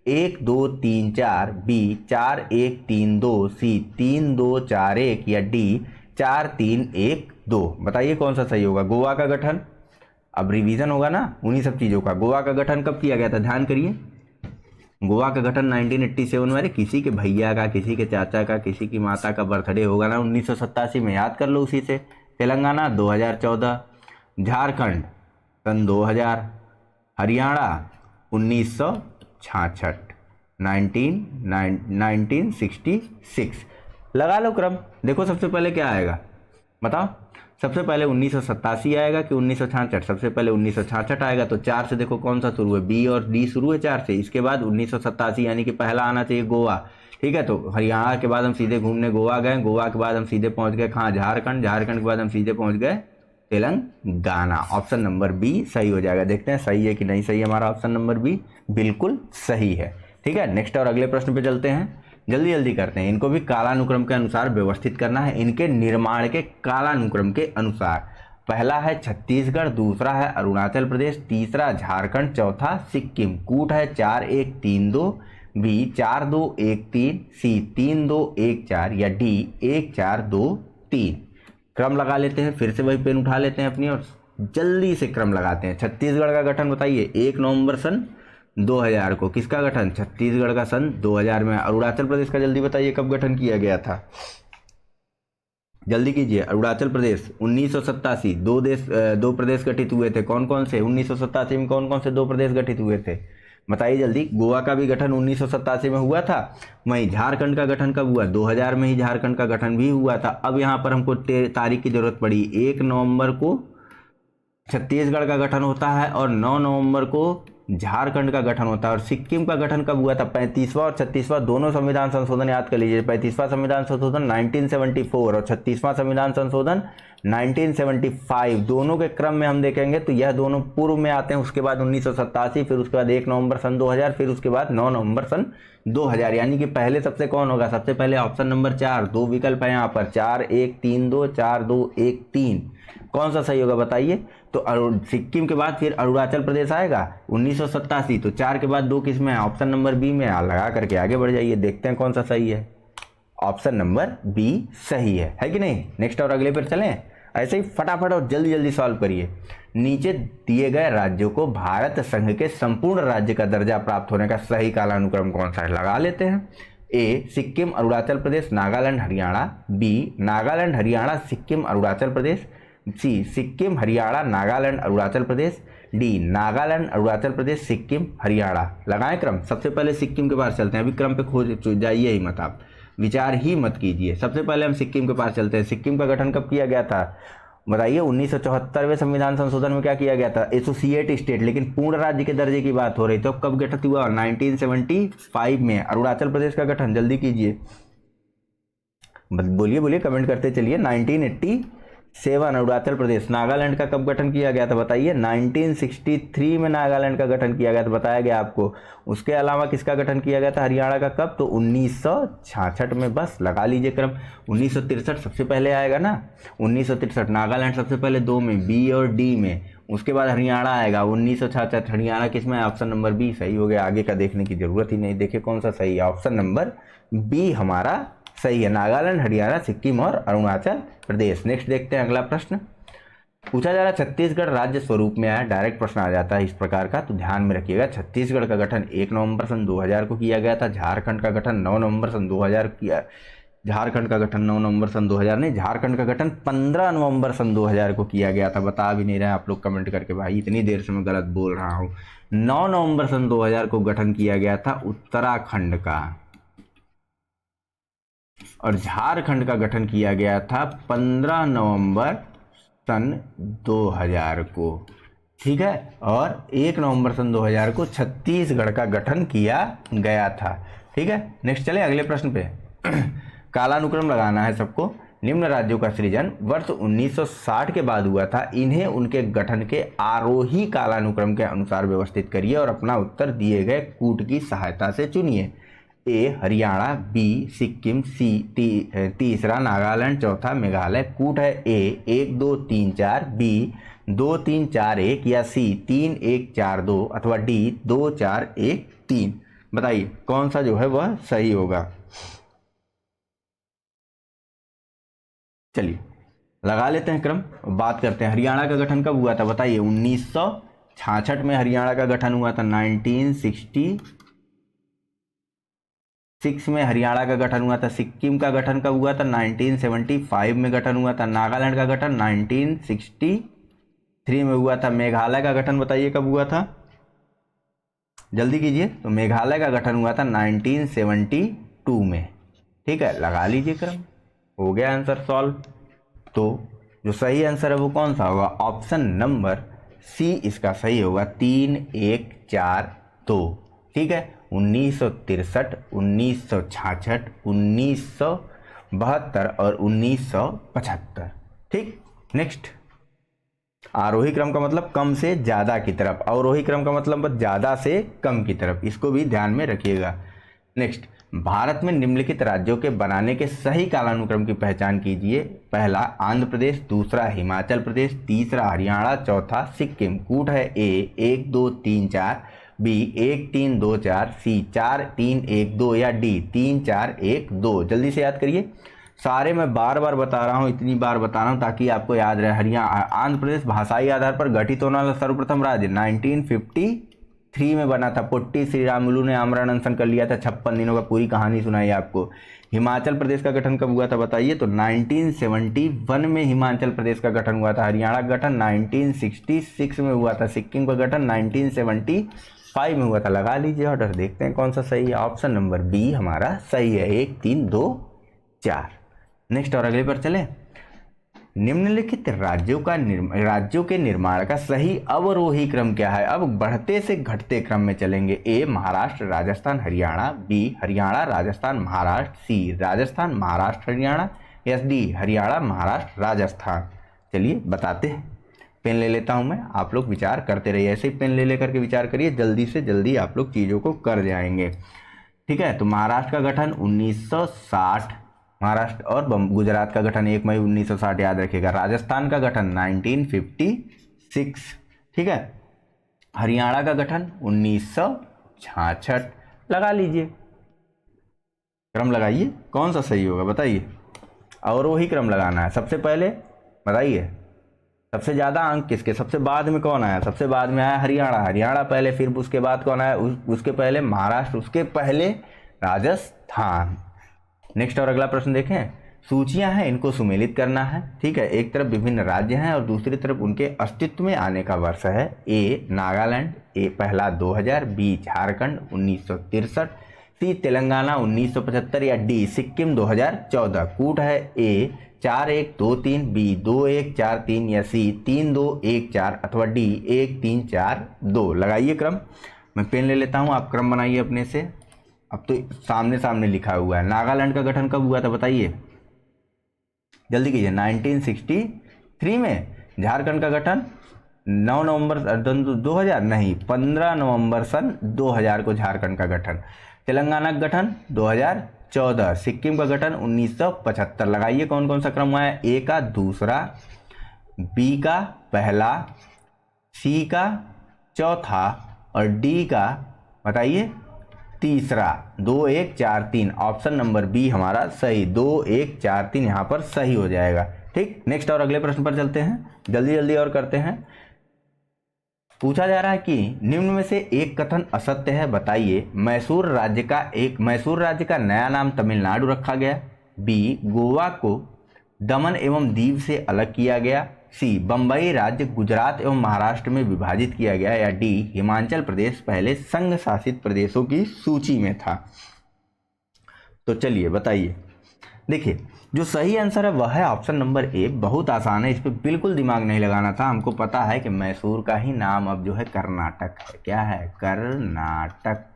1 2 3 4, बी 4 1 3 2, सी 3 2 4 1, या डी 4 3 1 2। बताइए कौन सा सही होगा। गोवा का गठन, अब रिवीजन होगा ना उन्हीं सब चीज़ों का। गोवा का गठन कब किया गया था, ध्यान करिए। गोवा का गठन 1987 में, किसी के भैया का, किसी के चाचा का, किसी की माता का बर्थडे होगा ना 1987 में, याद कर लो उसी से। तेलंगाना 2014, झारखंड सन 2000, हरियाणा 1966, 1966। लगा लो क्रम। देखो सबसे पहले क्या आएगा बताओ। सबसे पहले 1987 आएगा कि 1966? सबसे पहले 1966 आएगा, तो 4 से देखो कौन सा शुरू है, बी और डी शुरू है 4 से। इसके बाद 1987 यानी कि पहला आना चाहिए गोवा। ठीक है, तो हरियाणा के बाद हम सीधे घूमने गोवा गए, गोवा के बाद हम सीधे पहुंच गए कहाँ, झारखंड, झारखंड के बाद हम सीधे पहुंच गए तेलंगाना। ऑप्शन नंबर बी सही हो जाएगा। देखते हैं सही है कि नहीं सही है हमारा ऑप्शन नंबर बी। बिल्कुल सही है। ठीक है, नेक्स्ट और अगले प्रश्न पे चलते हैं। जल्दी जल्दी करते हैं, इनको भी कालानुक्रम के अनुसार व्यवस्थित करना है, इनके निर्माण के कालानुक्रम के अनुसार। पहला है छत्तीसगढ़, दूसरा है अरुणाचल प्रदेश, तीसरा झारखंड, चौथा सिक्किम। कूट है 4-1-3-2, बी 4-2-1-3, सी 3-2-1-4 या डी 1-4-2-3। क्रम लगा लेते हैं, फिर से वही पेन उठा लेते हैं अपनी और जल्दी से क्रम लगाते हैं। छत्तीसगढ़ का गठन बताइए 1 नवंबर सन 2000 को। किसका गठन? छत्तीसगढ़ का सन 2000 में। अरुणाचल प्रदेश का जल्दी बताइए कब गठन किया गया था, जल्दी कीजिए। अरुणाचल प्रदेश 1987। दो प्रदेश गठित हुए थे, कौन कौन से? 1987 में कौन कौन से 2 प्रदेश गठित हुए थे बताइए जल्दी। गोवा का भी गठन 1987 में हुआ था। वहीं झारखंड का गठन कब हुआ? 2000 में ही झारखंड का गठन भी हुआ था। अब यहाँ पर हमको तारीख की जरूरत पड़ी। 1 नवंबर को छत्तीसगढ़ का गठन होता है और 9 नवंबर को झारखंड का गठन होता है। और सिक्किम का गठन कब हुआ था? 35वां और 36वां दोनों संविधान संशोधन याद कर लीजिए। 35वां संविधान संशोधन 1974 और 36वां संविधान संशोधन 1975। दोनों के क्रम में हम देखेंगे तो यह दोनों पूर्व में आते हैं। उसके बाद 1987, फिर उसके बाद 1 नवंबर सन 2000, फिर उसके बाद 9 नवंबर सन 2000। यानी कि पहले सबसे कौन होगा? सबसे पहले ऑप्शन नंबर 4। 2 विकल्प है यहाँ पर, 4-1-3-2, 4-2-1-3। कौन सा सही होगा बताइए। तो सिक्किम के बाद फिर अरुणाचल प्रदेश आएगा 1987, तो 4 के बाद 2 किस में है? ऑप्शन नंबर बी में। लगा करके आगे बढ़ जाइए, देखते हैं कौन सा सही है। ऑप्शन नंबर बी सही है कि नहीं। नेक्स्ट और अगले पर चलें। ऐसे ही फटाफट और जल्दी जल्दी सॉल्व करिए। नीचे दिए गए राज्यों को भारत संघ के संपूर्ण राज्य का दर्जा प्राप्त होने का सही कालानुक्रम कौन सा है? लगा लेते हैं। ए सिक्किम, अरुणाचल प्रदेश, नागालैंड, हरियाणा। बी नागालैंड, हरियाणा, सिक्किम, अरुणाचल प्रदेश। सी सिक्किम, हरियाणा, नागालैंड, अरुणाचल प्रदेश। डी नागालैंड, अरुणाचल प्रदेश, सिक्किम, हरियाणा। लगाएं क्रम। सबसे पहले सिक्किम के पास चलते हैं। अभी क्रम पे खोज जाइए ही मत, आप विचार ही मत कीजिए। सबसे पहले हम सिक्किम के पास चलते हैं। सिक्किम का गठन कब किया गया था बताइए। 1974वें संविधान संशोधन में क्या किया गया था? एसोसिएट स्टेट, लेकिन पूर्ण राज्य के दर्जे की बात हो रही। तो कब गठित हुआ? 1975 में। अरुणाचल प्रदेश का गठन जल्दी कीजिए, बोलिए बोलिए, कमेंट करते चलिए। 1987 अरुणाचल प्रदेश। नागालैंड का कब गठन किया गया था बताइए? 1963 में नागालैंड का गठन किया गया था, बताया गया आपको। उसके अलावा किसका गठन किया गया था हरियाणा का? कब? तो 1966 में। बस लगा लीजिए क्रम। 1963 सबसे पहले आएगा ना, 1963। नागालैंड सबसे पहले 2 में, बी और डी में। उसके बाद हरियाणा आएगा 1966। हरियाणा किस में? ऑप्शन नंबर बी सही हो गया। आगे का देखने की जरूरत ही नहीं। देखिए कौन सा सही है। ऑप्शन नंबर बी हमारा सही है। नागालैंड, हरियाणा, सिक्किम और अरुणाचल प्रदेश। नेक्स्ट देखते हैं अगला प्रश्न। पूछा जा रहा है छत्तीसगढ़ राज्य स्वरूप में आया। डायरेक्ट प्रश्न आ जाता है इस प्रकार का, तो ध्यान में रखिएगा। छत्तीसगढ़ का गठन 1 नवंबर सन 2000 को किया गया था। झारखंड का गठन 9 नवंबर सन 2000 किया। झारखंड का गठन 9 नवंबर सन 2000 नहीं, झारखंड का गठन 15 नवंबर सन 2000 को किया गया था। बता भी नहीं रहे आप लोग कमेंट करके, भाई इतनी देर से मैं गलत बोल रहा हूँ। 9 नवंबर सन 2000 को गठन किया गया था उत्तराखंड का। और झारखंड का गठन किया गया था 15 नवंबर सन 2000 को। ठीक है, और 1 नवंबर सन 2000 को छत्तीसगढ़ का गठन किया गया था। ठीक है, नेक्स्ट चले अगले प्रश्न पे। कालानुक्रम लगाना है सबको। निम्न राज्यों का सृजन वर्ष 1960 के बाद हुआ था। इन्हें उनके गठन के आरोही कालानुक्रम के अनुसार व्यवस्थित करिए और अपना उत्तर दिए गए कूट की सहायता से चुनिए। ए हरियाणा, बी सिक्किम, सी तीसरा नागालैंड, चौथा मेघालय। कूट है ए 1 2 3 4, बी 2 3 4 1 या सी 3 1 4 2 अथवा डी 2 4 1 3। बताइए कौन सा जो है वह सही होगा। चलिए लगा लेते हैं क्रम, बात करते हैं। हरियाणा का गठन कब हुआ था बताइए? 1966 में हरियाणा का गठन हुआ था। 1966 में हरियाणा का गठन हुआ था। सिक्किम का गठन कब हुआ था? 1975 में गठन हुआ था। नागालैंड का गठन 1960 1973 में हुआ था। मेघालय का गठन बताइए कब हुआ था, जल्दी कीजिए। तो मेघालय का गठन हुआ था 1972 में। ठीक है, लगा लीजिए क्रम, हो गया आंसर सॉल्व। तो जो सही आंसर है वो कौन सा होगा, ऑप्शन नंबर सी इसका सही होगा, 3142। ठीक है, 1963, 1966, 1972 और 1975। ठीक, नेक्स्ट। आरोही क्रम का मतलब कम से ज्यादा की तरफ, अवरोही क्रम का मतलब ज्यादा से कम की तरफ, इसको भी ध्यान में रखिएगा। नेक्स्ट, भारत में निम्नलिखित राज्यों के बनाने के सही कालानुक्रम की पहचान कीजिए। पहला आंध्र प्रदेश, दूसरा हिमाचल प्रदेश, तीसरा हरियाणा, चौथा सिक्किम। कूट है ए 1 2 3 4, बी 1 3 2 4, सी 4 3 1 2 या डी 3 4 1 2। जल्दी से याद करिए, सारे मैं बार बार बता रहा हूँ, इतनी बार बता रहा हूँ ताकि आपको याद रहे। हरियाणा आंध्र प्रदेश भाषाई आधार पर गठित होने वाला सर्वप्रथम राज्य 1953 में बना था। पुट्टी श्री रामुलू ने आमरण अनशन कर लिया था, 56 दिनों का, पूरी कहानी सुनाई आपको। हिमाचल प्रदेश का गठन कब हुआ था बताइए, तो 1971 में हिमाचल प्रदेश का गठन हुआ था। हरियाणा का गठन 1966 में हुआ था। सिक्किम का गठन 1975 में हुआ था। लगा लीजिए ऑर्डर, देखते हैं कौन सा सही है। ऑप्शन नंबर बी हमारा सही है, 1 3 2 4। नेक्स्ट और अगले पर चले। निम्नलिखित राज्यों के निर्माण का सही अवरोही क्रम क्या है। अब बढ़ते से घटते क्रम में चलेंगे। ए महाराष्ट्र राजस्थान हरियाणा, बी हरियाणा राजस्थान महाराष्ट्र, सी राजस्थान महाराष्ट्र हरियाणा, या डी हरियाणा महाराष्ट्र राजस्थान। चलिए बताते हैं। पेन ले लेता हूं मैं, आप लोग विचार करते रहिए, ऐसे ही पेन ले लेकर के विचार करिए, जल्दी से जल्दी आप लोग चीज़ों को कर जाएंगे। ठीक है, तो महाराष्ट्र का गठन 1960, महाराष्ट्र और गुजरात का गठन 1 मई 1960 याद रखिएगा। राजस्थान का गठन 1956। ठीक है, हरियाणा का गठन 1966। लगा लीजिए क्रम, लगाइए कौन सा सही होगा बताइए। अवरोही क्रम लगाना है। सबसे पहले बताइए सबसे ज्यादा अंक किसके, सबसे बाद में कौन आया, सबसे बाद में आया हरियाणा, हरियाणा पहले, फिर उसके बाद कौन आया, उसके पहले महाराष्ट्र, उसके पहले राजस्थान। नेक्स्ट और अगला प्रश्न देखें। सूचियां हैं, इनको सुमेलित करना है। ठीक है, एक तरफ विभिन्न राज्य हैं और दूसरी तरफ उनके अस्तित्व में आने का वर्ष है। ए नागालैंड, ए पहला 2000, बी झारखंड 1963, सी तेलंगाना 1975 या डी सिक्किम 2014। कूट है ए 4 1 2 3, बी 2 1 4 3 या सी 3 2 1 4 अथवा डी 1 3 4 2। लगाइए क्रम, मैं पेन ले लेता हूं, आप क्रम बनाइए अपने से। अब तो सामने सामने लिखा हुआ है। नागालैंड का गठन कब हुआ था बताइए, जल्दी कीजिए। 1963 में। झारखंड का गठन 9 नवंबर 2000 नहीं, 15 नवंबर सन 2000 को झारखंड का गठन। तेलंगाना का गठन 2014। सिक्किम का गठन 1975। लगाइए कौन कौन सा क्रम हुआ है। ए का दूसरा, बी का पहला, सी का चौथा और डी का बताइए तीसरा। 2 1 4 3, ऑप्शन नंबर बी हमारा सही, 2 1 4 3 यहाँ पर सही हो जाएगा। ठीक, नेक्स्ट और अगले प्रश्न पर चलते हैं, जल्दी जल्दी और करते हैं। पूछा जा रहा है कि निम्न में से एक कथन असत्य है, बताइए। मैसूर राज्य का नया नाम तमिलनाडु रखा गया। बी गोवा को दमन एवं दीव से अलग किया गया। सी बंबई राज्य गुजरात एवं महाराष्ट्र में विभाजित किया गया या डी हिमाचल प्रदेश पहले संघ शासित प्रदेशों की सूची में था। तो चलिए बताइए। देखिए जो सही आंसर है वह है ऑप्शन नंबर ए। बहुत आसान है, इस पर बिल्कुल दिमाग नहीं लगाना था। हमको पता है कि मैसूर का ही नाम अब जो है कर्नाटक है। क्या है, कर्नाटक।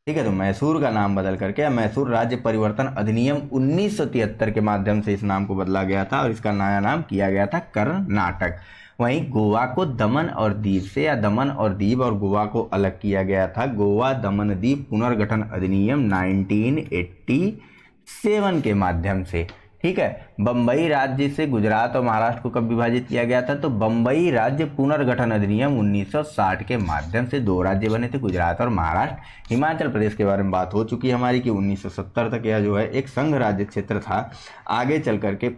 ठीक है, तो मैसूर का नाम बदल करके मैसूर राज्य परिवर्तन अधिनियम 1973 के माध्यम से इस नाम को बदला गया था और इसका नया नाम किया गया था कर्नाटक। वहीं गोवा को दमन और दीव से या दमन और दीव और गोवा को अलग किया गया था। गोवा दमन दीव पुनर्गठन अधिनियम 1987 के माध्यम से। ठीक है, बंबई राज्य से गुजरात और महाराष्ट्र को कब विभाजित किया गया था, तो बंबई राज्य पुनर्गठन अधिनियम 1960 के माध्यम से 2 राज्य बने थे, गुजरात और महाराष्ट्र। हिमाचल प्रदेश के बारे में बात हो चुकी है हमारी कि 1970 तक यह जो है एक संघ राज्य क्षेत्र था। आगे चल करके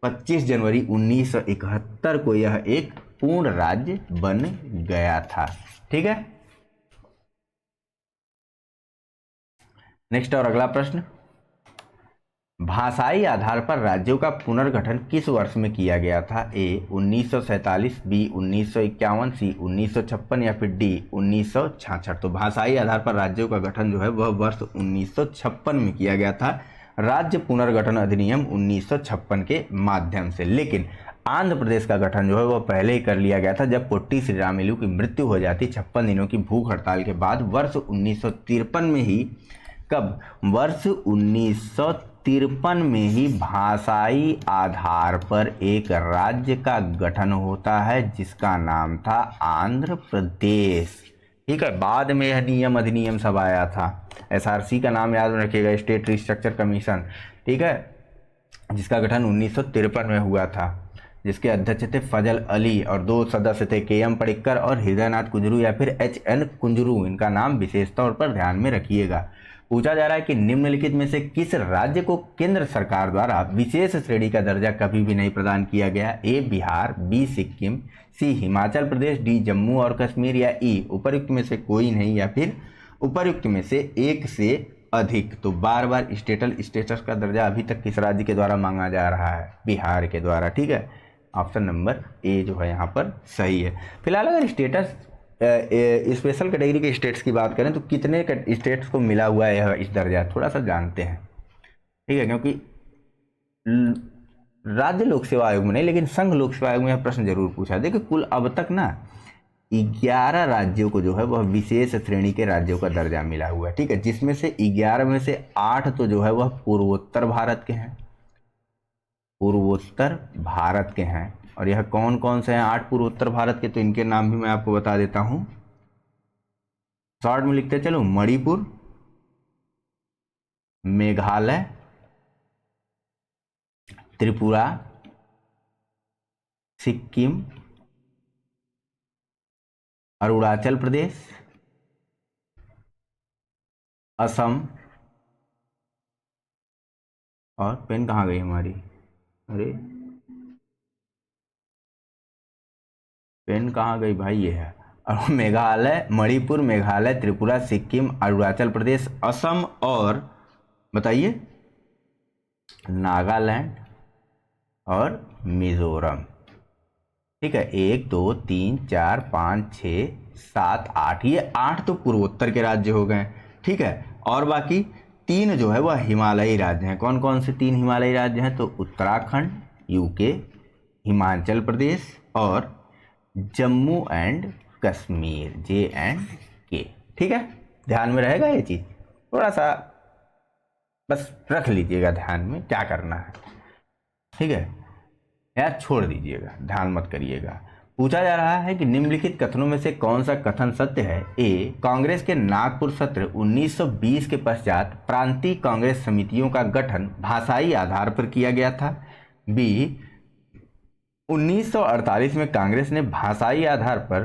25 जनवरी 1971 को यह एक पूर्ण राज्य बन गया था। ठीक है, नेक्स्ट और अगला प्रश्न। भाषाई आधार पर राज्यों का पुनर्गठन किस वर्ष में किया गया था? ए 1947, बी 1951, सी 1956 या फिर डी 1966। तो भाषाई आधार पर राज्यों का गठन जो है वह वर्ष 1956 में किया गया था, राज्य पुनर्गठन अधिनियम 1956 के माध्यम से। लेकिन आंध्र प्रदेश का गठन जो है वह पहले ही कर लिया गया था, जब पोट्टी श्रीरामुलु की मृत्यु हो जाती 56 दिनों की भूख हड़ताल के बाद वर्ष 1953 में ही। कब? वर्ष 1953 में ही भाषाई आधार पर एक राज्य का गठन होता है जिसका नाम था आंध्र प्रदेश। ठीक है, बाद में यह नियम अधिनियम सब आया था। एसआरसी का नाम याद रखिएगा, स्टेट रिस्ट्रक्चर कमीशन। ठीक है, जिसका गठन 1953 में हुआ था, जिसके अध्यक्ष थे फजल अली और 2 सदस्य थे KM पडिक्कर और हृदयनाथ कुंजरू या फिर HN कुंजरू। इनका नाम विशेष तौर पर ध्यान में रखिएगा। पूछा जा रहा है कि निम्नलिखित में से किस राज्य को केंद्र सरकार द्वारा विशेष श्रेणी का दर्जा कभी भी नहीं प्रदान किया गया? ए बिहार, बी सिक्किम, सी हिमाचल प्रदेश, डी जम्मू और कश्मीर या ई उपयुक्त में से कोई नहीं या फिर उपयुक्त में से एक से अधिक। तो बार बार स्टेटस का दर्जा अभी तक किस राज्य के द्वारा मांगा जा रहा है? बिहार के द्वारा। ठीक है, ऑप्शन नंबर ए जो है यहाँ पर सही है। फिलहाल अगर स्टेटस स्पेशल कैटेगरी के स्टेट्स की बात करें तो कितने स्टेट्स को मिला हुआ है यह इस दर्जा, थोड़ा सा जानते हैं। ठीक है, क्योंकि राज्य लोक सेवा आयोग में नहीं लेकिन संघ लोक सेवा आयोग में यह प्रश्न जरूर पूछा। देखिए कुल अब तक ना 11 राज्यों को जो है वह विशेष श्रेणी के राज्यों का दर्जा मिला हुआ है। ठीक है, जिसमें से 11 में से 8 तो जो है वह पूर्वोत्तर भारत के हैं, पूर्वोत्तर भारत के हैं। और यह कौन कौन से हैं 8 पूर्वोत्तर भारत के? तो इनके नाम भी मैं आपको बता देता हूं, शॉर्ट में लिखते चलो। मणिपुर, मेघालय, त्रिपुरा, सिक्किम, अरुणाचल प्रदेश, असम और पेन कहाँ गई हमारी? अरे पेन कहाँ गई भाई? ये है। और मेघालय, मणिपुर, मेघालय, त्रिपुरा, सिक्किम, अरुणाचल प्रदेश, असम और बताइए नागालैंड और मिजोरम। ठीक है, 1 2 3 4 5 6 7 8, ये 8 तो पूर्वोत्तर के राज्य हो गए। ठीक है, और बाकी 3 जो है वह हिमालयी राज्य हैं। कौन कौन से 3 हिमालयी राज्य हैं? तो उत्तराखंड, यूके, हिमाचल प्रदेश और जम्मू एंड कश्मीर, JNK। ठीक है, ध्यान में रहेगा ये चीज, थोड़ा सा बस रख लीजिएगा ध्यान में क्या करना है। ठीक है यार, छोड़ दीजिएगा, ध्यान मत करिएगा। पूछा जा रहा है कि निम्नलिखित कथनों में से कौन सा कथन सत्य है? ए कांग्रेस के नागपुर सत्र 1920 के पश्चात प्रांतीय कांग्रेस समितियों का गठन भाषाई आधार पर किया गया था। बी 1948 में कांग्रेस ने भाषाई आधार पर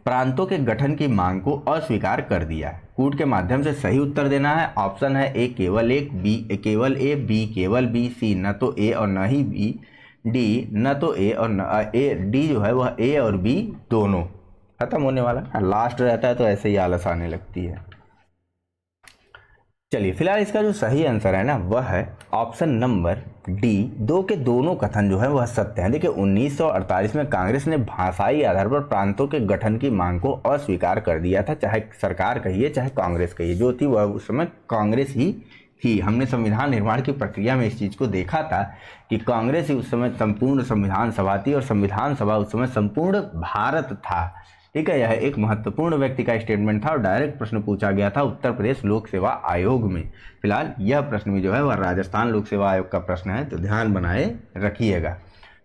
प्रांतों के गठन की मांग को अस्वीकार कर दिया। कूट के माध्यम से सही उत्तर देना है। ऑप्शन है ए केवल एक, बी केवल ए, बी केवल बी, सी न तो ए और न ही बी, डी न तो ए और न ए, डी जो है वह ए और बी दोनों। खत्म होने वाला, लास्ट रहता है तो ऐसे ही आलस आने लगती है। चलिए फिलहाल इसका जो सही आंसर है ना वह है ऑप्शन नंबर डी, 2 के दोनों कथन जो है वह सत्य हैं। देखिए 1948 में कांग्रेस ने भाषाई आधार पर प्रांतों के गठन की मांग को अस्वीकार कर दिया था। चाहे सरकार कहिए चाहे कांग्रेस कहिए, जो थी वह उस समय कांग्रेस ही थी। हमने संविधान निर्माण की प्रक्रिया में इस चीज को देखा था कि कांग्रेस ही उस समय संपूर्ण संविधान सभा थी और संविधान सभा उस समय संपूर्ण भारत था। ठीक है, यह एक महत्वपूर्ण व्यक्ति का स्टेटमेंट था और डायरेक्ट प्रश्न पूछा गया था उत्तर प्रदेश लोक सेवा आयोग में। फिलहाल यह प्रश्न भी जो है वह राजस्थान लोक सेवा आयोग का प्रश्न है, तो ध्यान बनाए रखिएगा।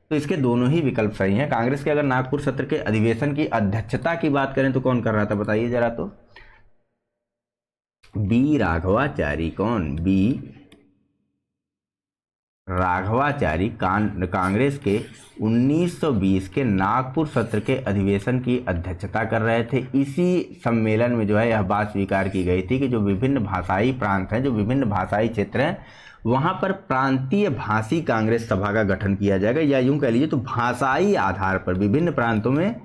तो इसके दोनों ही विकल्प सही हैं। कांग्रेस के अगर नागपुर सत्र के अधिवेशन की अध्यक्षता की बात करें तो कौन कर रहा था बताइए जरा? तो बी राघवाचारी। कौन? बी राघवाचारी कांग्रेस के 1920 के नागपुर सत्र के अधिवेशन की अध्यक्षता कर रहे थे। इसी सम्मेलन में जो है यह बात स्वीकार की गई थी कि जो विभिन्न भाषाई प्रांत हैं, जो विभिन्न भाषाई क्षेत्र हैं, वहां पर प्रांतीय भाषी कांग्रेस सभा का गठन किया जाएगा, या यूं कह लीजिए तो भाषाई आधार पर विभिन्न प्रांतों में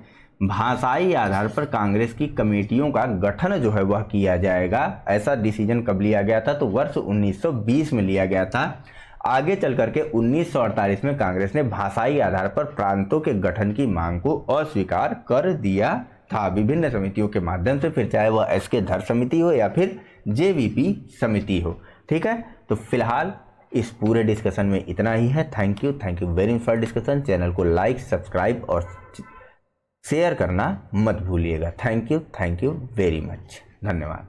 भाषाई आधार पर कांग्रेस की कमेटियों का गठन जो है वह किया जाएगा। ऐसा डिसीजन कब लिया गया था? तो वर्ष 1920 में लिया गया था। आगे चल करके 1948 में कांग्रेस ने भाषाई आधार पर प्रांतों के गठन की मांग को अस्वीकार कर दिया था विभिन्न समितियों के माध्यम से, फिर चाहे वह एस के धर समिति हो या फिर जेवीपी समिति हो। ठीक है, तो फिलहाल इस पूरे डिस्कशन में इतना ही है। Thank you very much for discussion. Channel को लाइक, सब्सक्राइब और शेयर करना मत भूलिएगा। Thank you very much. धन्यवाद।